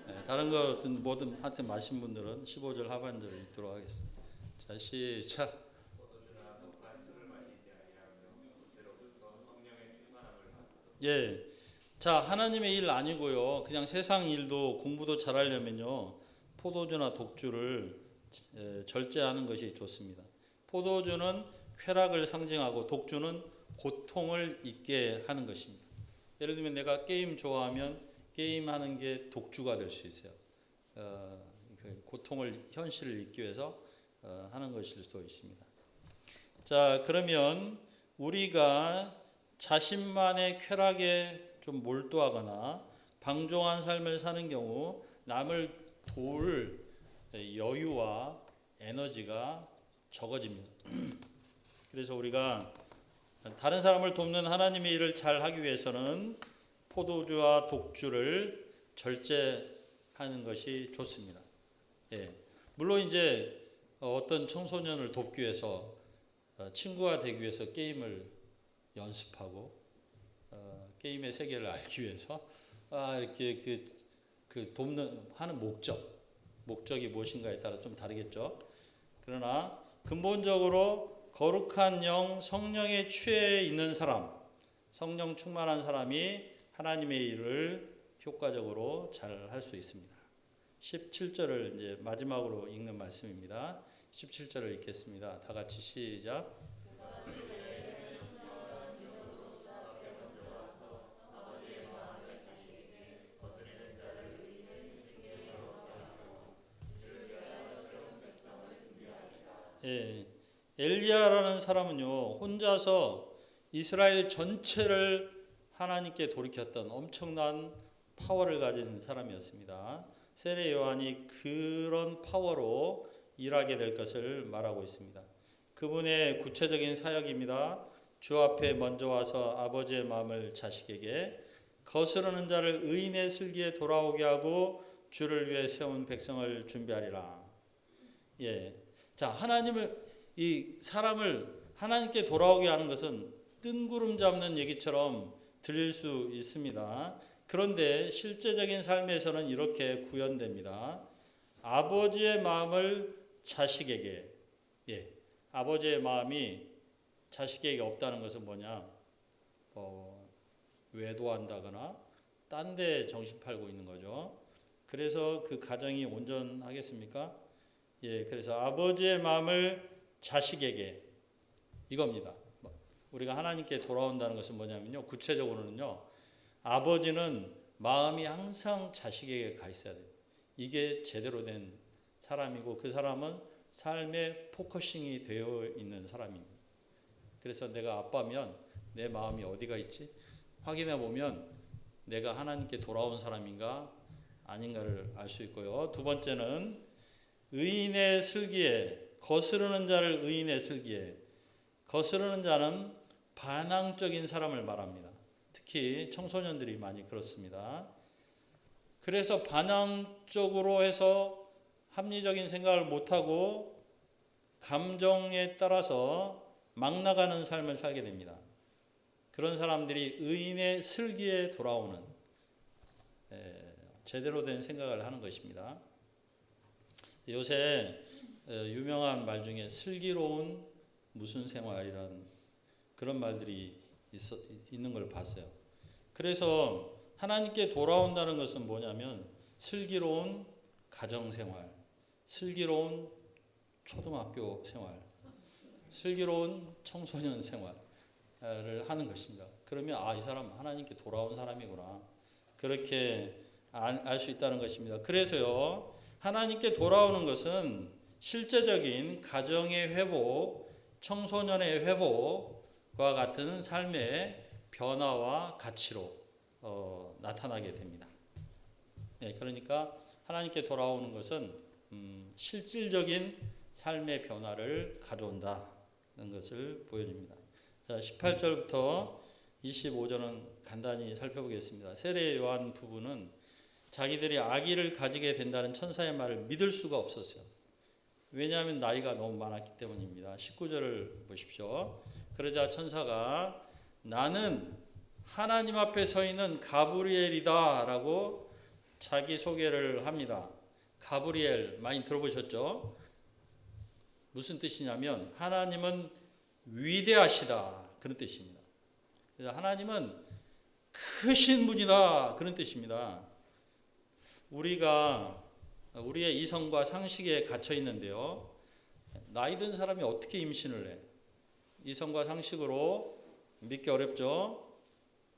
네, 다른 거 뭐든 하여튼 마신 분들은 15절 하반절 읽도록 하겠습니다. 자, 시작. 예. 자, 하나님의 일 아니고요. 그냥 세상 일도 공부도 잘하려면요. 포도주나 독주를 절제하는 것이 좋습니다. 포도주는 쾌락을 상징하고 독주는 고통을 잊게 하는 것입니다. 예를 들면 내가 게임 좋아하면 게임하는 게 독주가 될 수 있어요. 고통을, 현실을 잊기 위해서 하는 것일 수도 있습니다. 자, 그러면 우리가 자신만의 쾌락에 좀 몰두하거나 방종한 삶을 사는 경우 남을 도울 여유와 에너지가 적어집니다. 그래서 우리가 다른 사람을 돕는 하나님의 일을 잘 하기 위해서는 포도주와 독주를 절제하는 것이 좋습니다. 예. 물론 이제 어떤 청소년을 돕기 위해서 친구가 되기 위해서 게임을 연습하고 게임의 세계를 알기 위해서 이렇게 하는 목적이 무엇인가에 따라 좀 다르겠죠. 그러나 근본적으로 거룩한 영, 성령에 취해 있는 사람, 성령 충만한 사람이 하나님의 일을 효과적으로 잘 할 수 있습니다. 17절을 이제 마지막으로 읽는 말씀입니다. 17절을 읽겠습니다. 다 같이 시작. 예, 엘리야라는 사람은요, 혼자서 이스라엘 전체를 하나님께 돌이켰던 엄청난 파워를 가진 사람이었습니다. 세례 요한이 그런 파워로 일하게 될 것을 말하고 있습니다. 그분의 구체적인 사역입니다. 주 앞에 먼저 와서 아버지의 마음을 자식에게 거스르는 자를 의인의 슬기에 돌아오게 하고 주를 위해 세운 백성을 준비하리라. 예. 자, 이 사람을 하나님께 돌아오게 하는 것은 뜬구름 잡는 얘기처럼 들릴 수 있습니다. 그런데 실제적인 삶에서는 이렇게 구현됩니다. 아버지의 마음을 자식에게, 아버지의 마음이 자식에게 없다는 것은 뭐냐? 외도한다거나 딴 데 정신 팔고 있는 거죠. 그래서 그 가정이 온전하겠습니까? 그래서 아버지의 마음을 자식에게, 이겁니다. 우리가 하나님께 돌아온다는 것은 뭐냐면요, 구체적으로는요, 아버지는 마음이 항상 자식에게 가 있어야 돼요. 이게 제대로 된 사람이고, 그 사람은 삶에 포커싱이 되어 있는 사람입니다. 그래서 내가 아빠면 내 마음이 어디가 있지? 확인해 보면 내가 하나님께 돌아온 사람인가 아닌가를 알 수 있고요. 두 번째는 의인의 슬기에, 거스르는 자를 의인의 슬기에. 거스르는 자는 반항적인 사람을 말합니다. 특히 청소년들이 많이 그렇습니다. 그래서 반항적으로 해서 합리적인 생각을 못하고 감정에 따라서 막 나가는 삶을 살게 됩니다. 그런 사람들이 의인의 슬기에 돌아오는 제대로 된 생각을 하는 것입니다. 요새 유명한 말 중에 슬기로운 무슨 생활이라는 그런 말들이 있는 걸 봤어요. 그래서 하나님께 돌아온다는 것은 뭐냐면 슬기로운 가정생활, 슬기로운 초등학교 생활, 슬기로운 청소년 생활을 하는 것입니다. 그러면 이 사람 하나님께 돌아온 사람이구나, 그렇게 알 수 있다는 것입니다. 그래서요, 하나님께 돌아오는 것은 실제적인 가정의 회복, 청소년의 회복과 같은 삶의 변화와 가치로 나타나게 됩니다. 그러니까 하나님께 돌아오는 것은 실질적인 삶의 변화를 가져온다는 것을 보여줍니다. 자, 18절부터 25절은 간단히 살펴보겠습니다. 세례 요한 부부는 자기들이 아기를 가지게 된다는 천사의 말을 믿을 수가 없었어요. 왜냐하면 나이가 너무 많았기 때문입니다. 19절을 보십시오. 그러자 천사가 나는 하나님 앞에 서 있는 가브리엘이다 라고 자기 소개를 합니다. 가브리엘 많이 들어보셨죠? 무슨 뜻이냐면 하나님은 위대하시다, 그런 뜻입니다. 그래서 하나님은 크신 분이다, 그런 뜻입니다. 우리의 이성과 상식에 갇혀 있는데요, 나이 든 사람이 어떻게 임신을 해? 이성과 상식으로 믿기 어렵죠.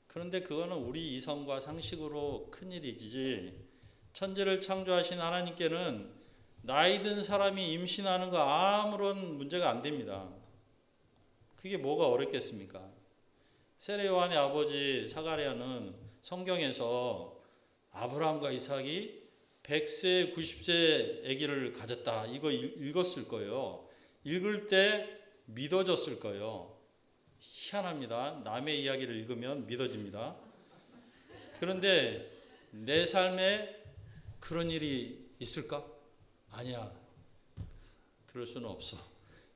그런데 그거는 우리 이성과 상식으로 큰일이지, 천지를 창조하신 하나님께는 나이 든 사람이 임신하는 거 아무런 문제가 안 됩니다. 그게 뭐가 어렵겠습니까? 세례 요한의 아버지 사가랴는 성경에서 아브라함과 이삭이 100세, 90세 아기를 가졌다, 이거 읽었을 거예요. 읽을 때 믿어졌을 거예요. 희한합니다. 남의 이야기를 읽으면 믿어집니다. 그런데 내 삶에 그런 일이 있을까? 아니야, 그럴 수는 없어.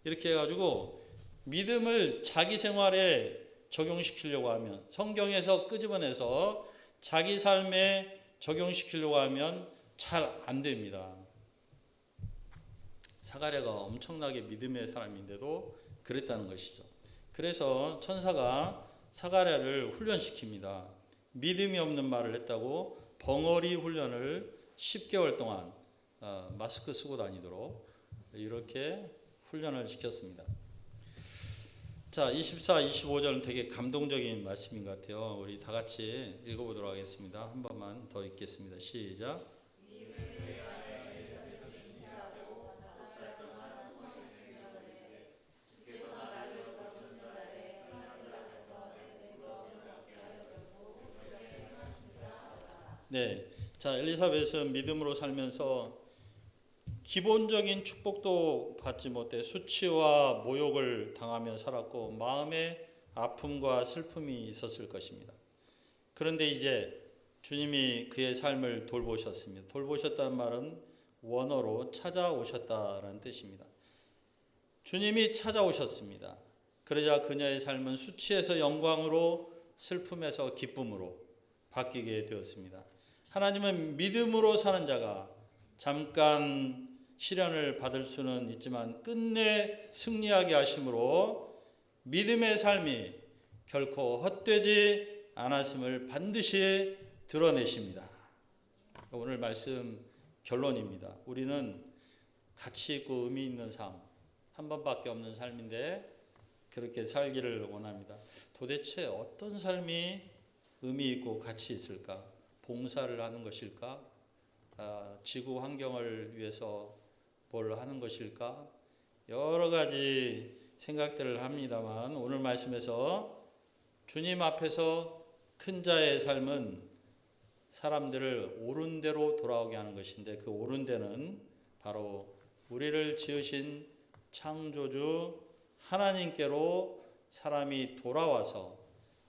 이렇게 해가지고 믿음을 자기 생활에 적용시키려고 하면, 성경에서 끄집어내서 자기 삶에 적용시키려고 하면 잘 안 됩니다. 사가랴가 엄청나게 믿음의 사람인데도 그랬다는 것이죠. 그래서 천사가 사가랴를 훈련시킵니다. 믿음이 없는 말을 했다고 벙어리 훈련을 10개월 동안 마스크 쓰고 다니도록 이렇게 훈련을 시켰습니다. 자, 24, 25절은 되게 감동적인 말씀인 것 같아요. 우리 다 같이 읽어보도록 하겠습니다. 한 번만 더 읽겠습니다. 시작. 네, 자, 엘리사벳은 믿음으로 살면서 기본적인 축복도 받지 못해 수치와 모욕을 당하며 살았고 마음에 아픔과 슬픔이 있었을 것입니다. 그런데 이제 주님이 그의 삶을 돌보셨습니다. 돌보셨다는 말은 원어로 찾아오셨다라는 뜻입니다. 주님이 찾아오셨습니다. 그러자 그녀의 삶은 수치에서 영광으로, 슬픔에서 기쁨으로 바뀌게 되었습니다. 하나님은 믿음으로 사는 자가 잠깐 시련을 받을 수는 있지만 끝내 승리하게 하심으로 믿음의 삶이 결코 헛되지 않았음을 반드시 드러내십니다. 오늘 말씀 결론입니다. 우리는 가치 있고 의미 있는 삶, 한 번밖에 없는 삶인데 그렇게 살기를 원합니다. 도대체 어떤 삶이 의미 있고 가치 있을까? 봉사를 하는 것일까? 지구 환경을 위해서 뭘 하는 것일까? 여러 가지 생각들을 합니다만 오늘 말씀에서 주님 앞에서 큰 자의 삶은 사람들을 옳은 대로 돌아오게 하는 것인데 그 옳은 데는 바로 우리를 지으신 창조주 하나님께로 사람이 돌아와서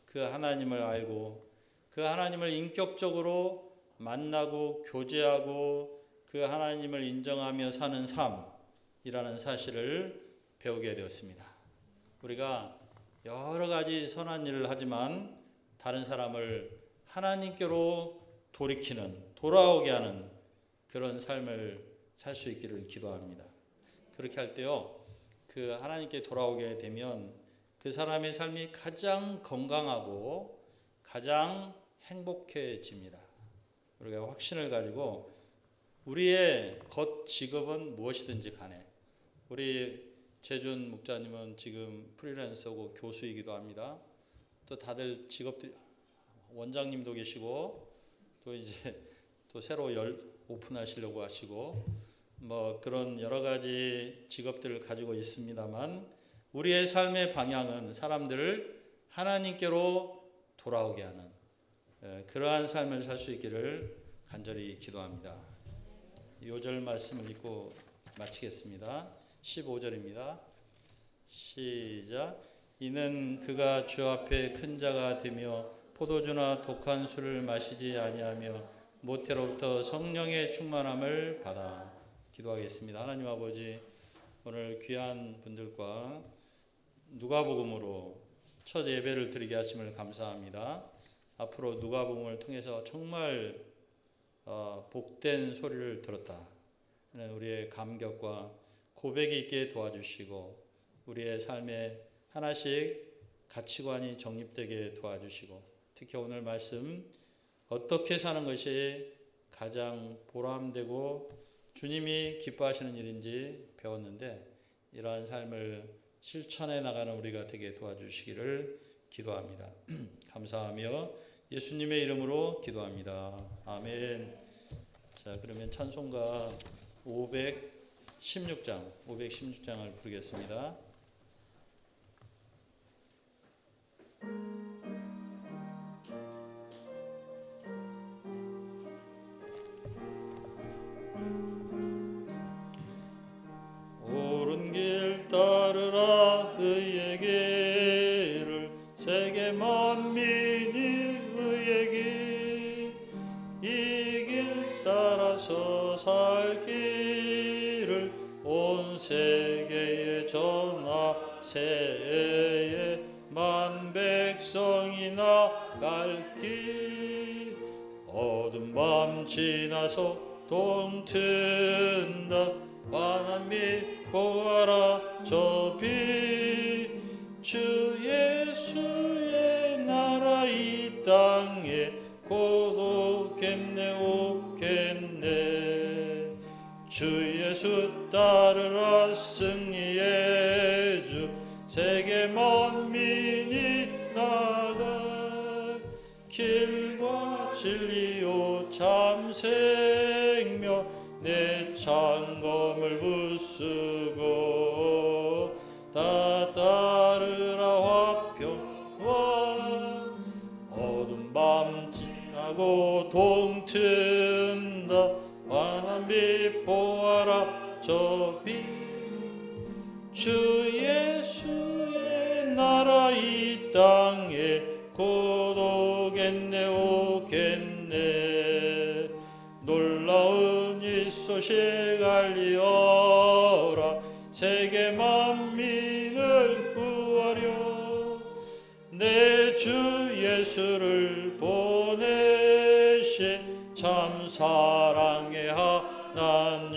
그 하나님을 알고 그 하나님을 인격적으로 만나고 교제하고 그 하나님을 인정하며 사는 삶이라는 사실을 배우게 되었습니다. 우리가 여러 가지 선한 일을 하지만 다른 사람을 하나님께로 돌이키는, 돌아오게 하는 그런 삶을 살 수 있기를 기도합니다. 그렇게 할 때요, 그 하나님께 돌아오게 되면 그 사람의 삶이 가장 건강하고 가장 행복해집니다. 우리가 확신을 가지고 우리의 겉 직업은 무엇이든지 간에, 우리 재준 목자님은 지금 프리랜서고 교수이기도 합니다. 또 다들 직업들, 원장님도 계시고 또 이제 또 새로 오픈하시려고 하시고 뭐 그런 여러 가지 직업들을 가지고 있습니다만 우리의 삶의 방향은 사람들을 하나님께로 돌아오게 하는 그러한 삶을 살 수 있기를 간절히 기도합니다. 요절 말씀을 읽고 마치겠습니다. 15절입니다. 시작. 이는 그가 주 앞에 큰 자가 되며 포도주나 독한 술을 마시지 아니하며 모태로부터 성령의 충만함을 받아. 기도하겠습니다. 하나님 아버지, 오늘 귀한 분들과 누가복음으로 첫 예배를 드리게 하심을 감사합니다. 앞으로 누가복음을 통해서 정말 복된 소리를 들었다 하는 우리의 감격과 고백이 있게 도와주시고 우리의 삶에 하나씩 가치관이 정립되게 도와주시고 특히 오늘 말씀 어떻게 사는 것이 가장 보람되고 주님이 기뻐하시는 일인지 배웠는데 이러한 삶을 실천해 나가는 우리가 되게 도와주시기를 기도합니다. 감사하며 예수님의 이름으로 기도합니다. 아멘. 자, 그러면 찬송가 516장을 부르겠습니다. 옳은 길 따르라 의의 길을 세계 만민이 의의 길 이 길 따라서 살 길을 온 세계에 전하세에 만 백성이 나갈 길 어두운 밤 지나서 동튼다 환한 빛 보아라 저 빛 주 예수의 나라 이 땅에 곧 오겠네 오겠네 주 예수 따르라 승리의 주 세계 만민이 나가 길과 진리요 참 생명 내 창검을 부수고 다 따르라 화평와 어두운 밤 지나고 동튼다 환한 빛 보아라 저 빛 주 예수의 나라 이 땅에 곧 오겠네 오직 알리어라. 세계 만민을 구하려 내 주 예수를 보내신 참 사랑의 하나님,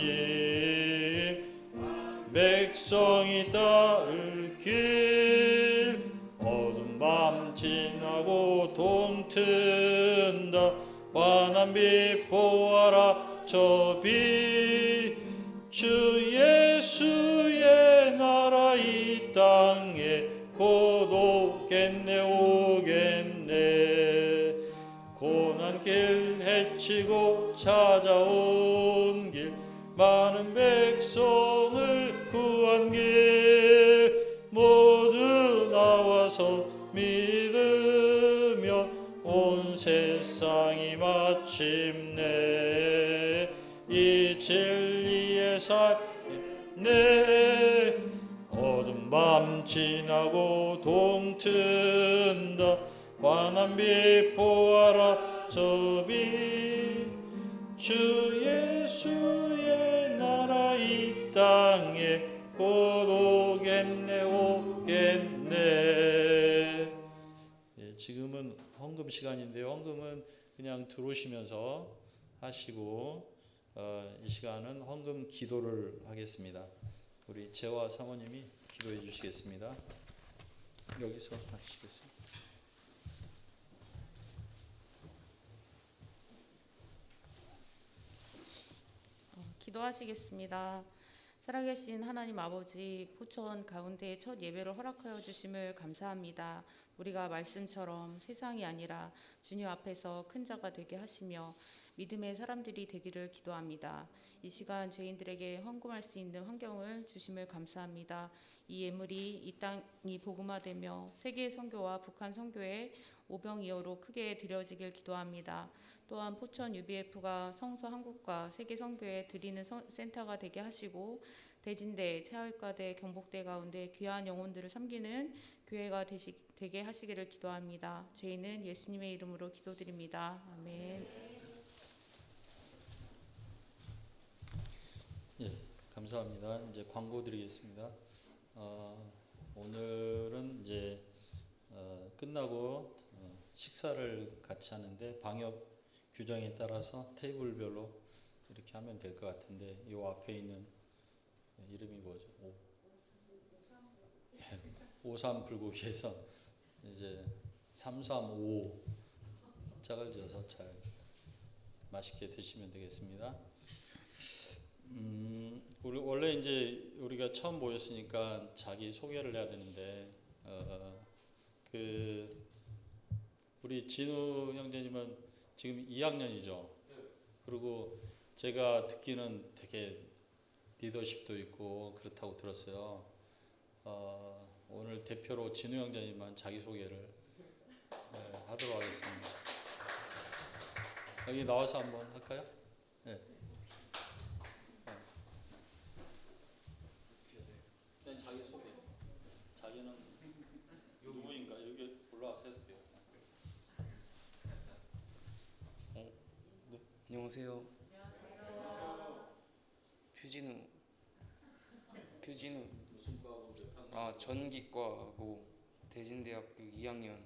백성이 따를 길 어두운 밤 지나고 동튼다. 환한 빛 보아라 저 빛, 주 예수의 나라 이 땅에 곧 오겠네 오겠네. 고난 길 헤치고 찾아온 길, 많은 백성을 구한 길, 모두 나와서 믿으며 온 세상이 마침내 이 진리에 살네. 어두운 밤 지나고 동튼다. 환한 빛 보아라 저 빛, 주 예수의 나라 이 땅에 곧 오겠네 오겠네. 예, 지금은 헌금 시간인데요. 헌금은 그냥 들어오시면서 하시고 이 시간은 헌금 기도를 하겠습니다. 우리 재화 사모님이 기도해 주시겠습니다. 여기서 하시겠습니다. 기도하시겠습니다. 살아계신 하나님 아버지, 포천 가운데 첫 예배를 허락하여 주심을 감사합니다. 우리가 말씀처럼 세상이 아니라 주님 앞에서 큰 자가 되게 하시며 믿음의 사람들이 되기를 기도합니다. 이 시간 죄인들에게 헌금할 수 있는 환경을 주심을 감사합니다. 이 예물이 이 땅이 복음화되며 세계 선교와 북한 선교에 오병이어로 크게 드려지길 기도합니다. 또한 포천 UBF가 성서 한국과 세계 선교에 드리는 센터가 되게 하시고 대진대, 체할과대, 경복대 가운데 귀한 영혼들을 섬기는 교회가 되게 하시기를 기도합니다. 저희는 예수님의 이름으로 기도드립니다. 아멘. 예, 감사합니다. 이제 광고 드리겠습니다. 오늘은 이제 끝나고 식사를 같이 하는데 방역 규정에 따라서 테이블별로 이렇게 하면 될 것 같은데 이 앞에 있는 이름이 뭐죠? 53 불고기에서 이제 335 짝을 지어서 잘 맛있게 드시면 되겠습니다. 우리 원래 이제 우리가 처음 모였으니까 자기 소개를 해야 되는데 우리 진우 형제님은 지금 2학년이죠. 그리고 제가 듣기는 되게 리더십도 있고 그렇다고 들었어요. 오늘 대표로 진우 형제님만 자기 소개를 하도록 하겠습니다. 여기 나와서 한번 할까요? 네. 그냥 자기 소개. 자기는 누구인가 여기 올라와서 해도 돼요. 네. 안녕하세요. 표진우. 무슨 과고 몇 학년? 전기과하고 대진대학교 2학년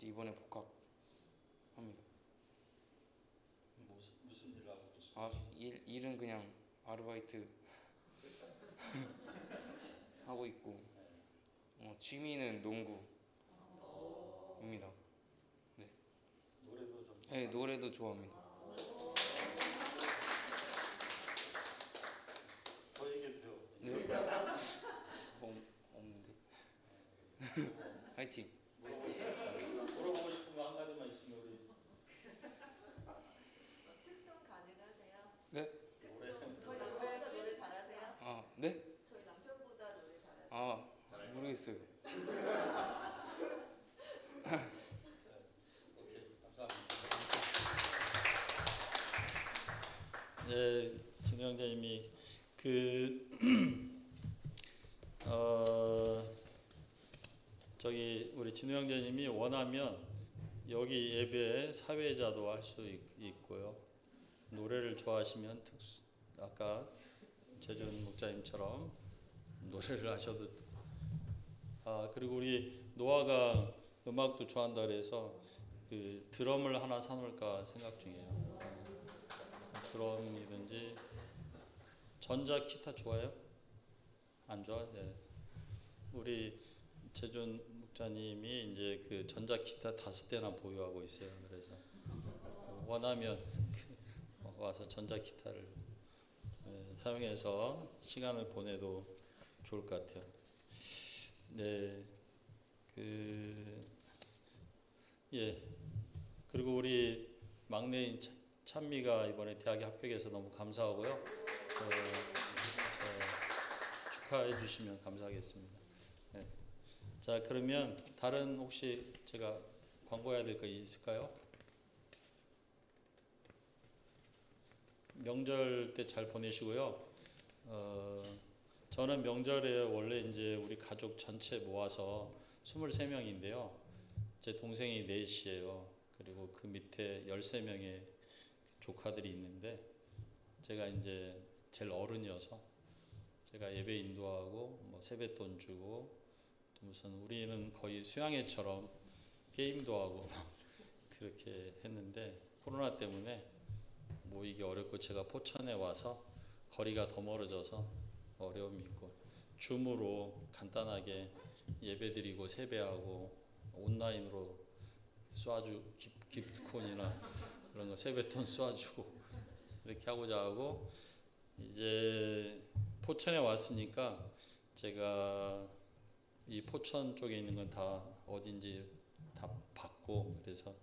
이번에 복학합니다. 무슨 일 하고 계시죠? 일은 그냥 아르바이트 하고 있고 취미는 농구입니다. 네. 노래도 좀. 네, 노래도 좋아합니다. 더 얘기해도 돼요. 네. 없는데. 화이팅. 물어보고 싶은 거 한 가지만 있으면 우리. 특성 가능하세요? 네? 저희 남편보다 노래 잘하세요? 네? 저희 남편보다 노래 잘하세요? 모르겠어요. 오케이, 감사합니다. 네, 진우 형제님이 저기 우리 진우 형제님이 원하면 여기 예배에 사회자도 할 수 있고요. 노래를 좋아하시면 아까 재준 목사님처럼 노래를 하셔도 그리고 우리 노아가 음악도 좋아한다 그래서 그 드럼을 하나 사놓을까 생각 중이에요. 드럼이든지 전자 기타 좋아요? 안 좋아? 네. 우리 재준 목사님이 이제 그 전자 기타 5대나 보유하고 있어요. 그래서 원하면 와서 전자 기타를 사용해서 시간을 보내도 좋을 것 같아요. 네, 그리고 우리 막내인 찬미가 이번에 대학에 합격해서 너무 감사하고요. 축하해 주시면 감사하겠습니다. 네. 자, 그러면 다른 혹시 제가 광고해야 될 거 있을까요? 명절 때 잘 보내시고요. 저는 명절에 원래 이제 우리 가족 전체 모아서 23명인데요. 제 동생이 4이에요. 그리고 그 밑에 13명의 조카들이 있는데 제가 이제 제일 어른이어서 제가 예배 인도하고 뭐 세뱃돈 주고 또 무슨 우리는 거의 수양회처럼 게임도 하고 그렇게 했는데 코로나 때문에 모이기 어렵고 제가 포천에 와서 거리가 더 멀어져서 어려움이 있고 줌으로 간단하게 예배드리고 세배하고 온라인으로 쏴주 기프트콘이나 그런 거 세뱃돈 쏴주고 이렇게 하고자 하고 이제 포천에 왔으니까 제가 이 포천 쪽에 있는 건 다 어딘지 다 봤고 그래서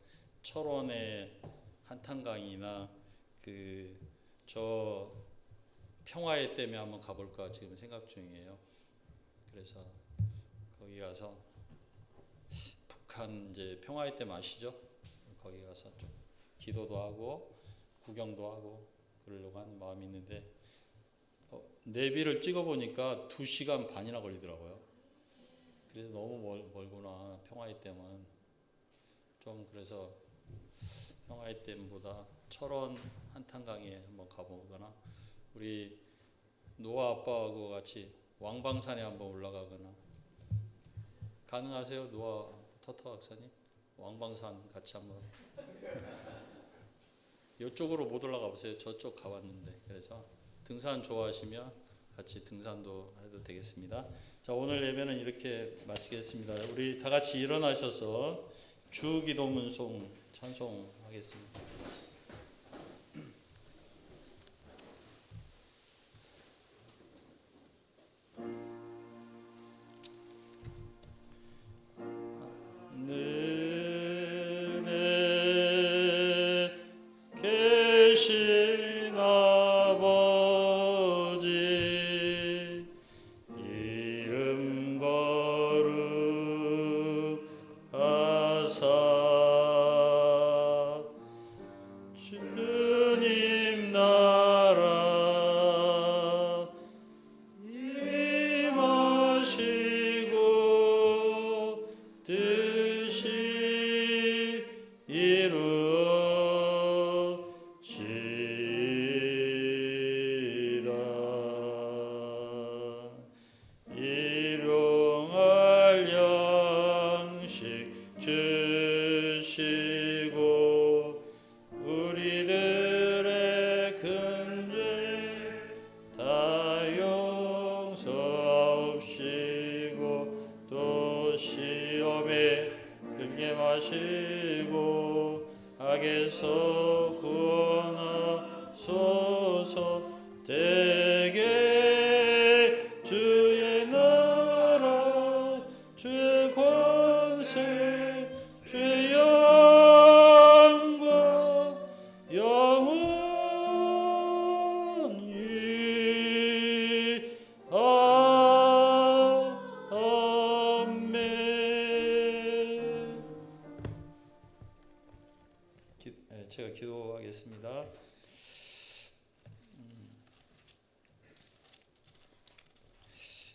철원의 한탄강이나 저 평화의 댐에 한번 가볼까 지금 생각 중이에요. 그래서 거기 가서 북한 이제 평화의 댐 아시죠? 거기 가서 좀 기도도 하고 구경도 하고 그러려고 하는 마음이 있는데 내비를 찍어 보니까 2시간 반이나 걸리더라고요. 그래서 너무 멀구나. 평화의 댐은 좀 그래서 평화의 댐보다 철원 한탄강에 한번 가보거나 우리 노아 아빠하고 같이 왕방산에 한번 올라가거나 가능하세요? 노아 터터 박사님? 왕방산 같이 한번 이쪽으로 못 올라가 보세요. 저쪽 가봤는데 그래서 등산 좋아하시면 같이 등산도 해도 되겠습니다. 자, 오늘 예배는 이렇게 마치겠습니다. 우리 다 같이 일어나셔서 주기도문송 찬송하겠습니다. 계신 아버지 이름 거룩하사 주님 나라 임하시고 뜻이 이루어지라. 일용할 양식 주시고 우리들의 큰 죄 다 용서하옵시고 또 시험에 들게 마시고 악에서 구원하소서. 대개 주의 나라 주의 권세 주의 영광 영원히 아멘. 제가 기도하겠습니다.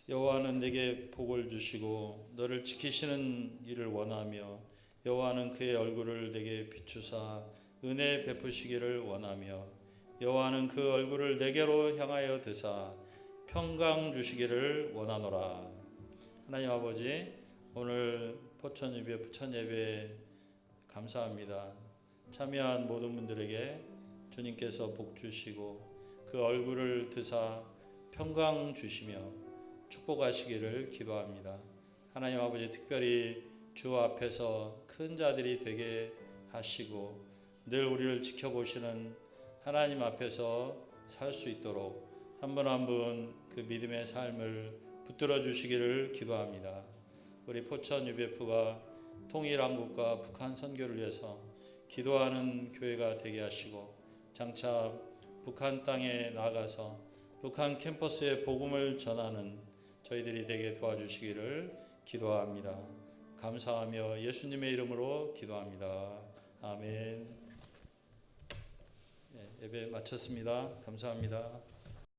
여호와는 내게 복을 주시고 너를 지키시는 일을 원하며 여호와는 그의 얼굴을 내게 비추사 은혜 베푸시기를 원하며 여호와는 그 얼굴을 내게로 향하여 드사 평강 주시기를 원하노라. 하나님 아버지, 오늘 포천 예배, 부천 예배 감사합니다. 참여한 모든 분들에게 주님께서 복 주시고 그 얼굴을 드사 평강 주시며 축복하시기를 기도합니다. 하나님 아버지, 특별히 주 앞에서 큰 자들이 되게 하시고 늘 우리를 지켜보시는 하나님 앞에서 살 수 있도록 한 분 한 분 그 믿음의 삶을 붙들어 주시기를 기도합니다. 우리 포천 UBF가 통일한국과 북한 선교를 위해서 기도하는 교회가 되게 하시고 장차 북한 땅에 나가서 북한 캠퍼스에 복음을 전하는 저희들이 되게 도와주시기를 기도합니다. 감사하며 예수님의 이름으로 기도합니다. 아멘. 예배 마쳤습니다. 감사합니다.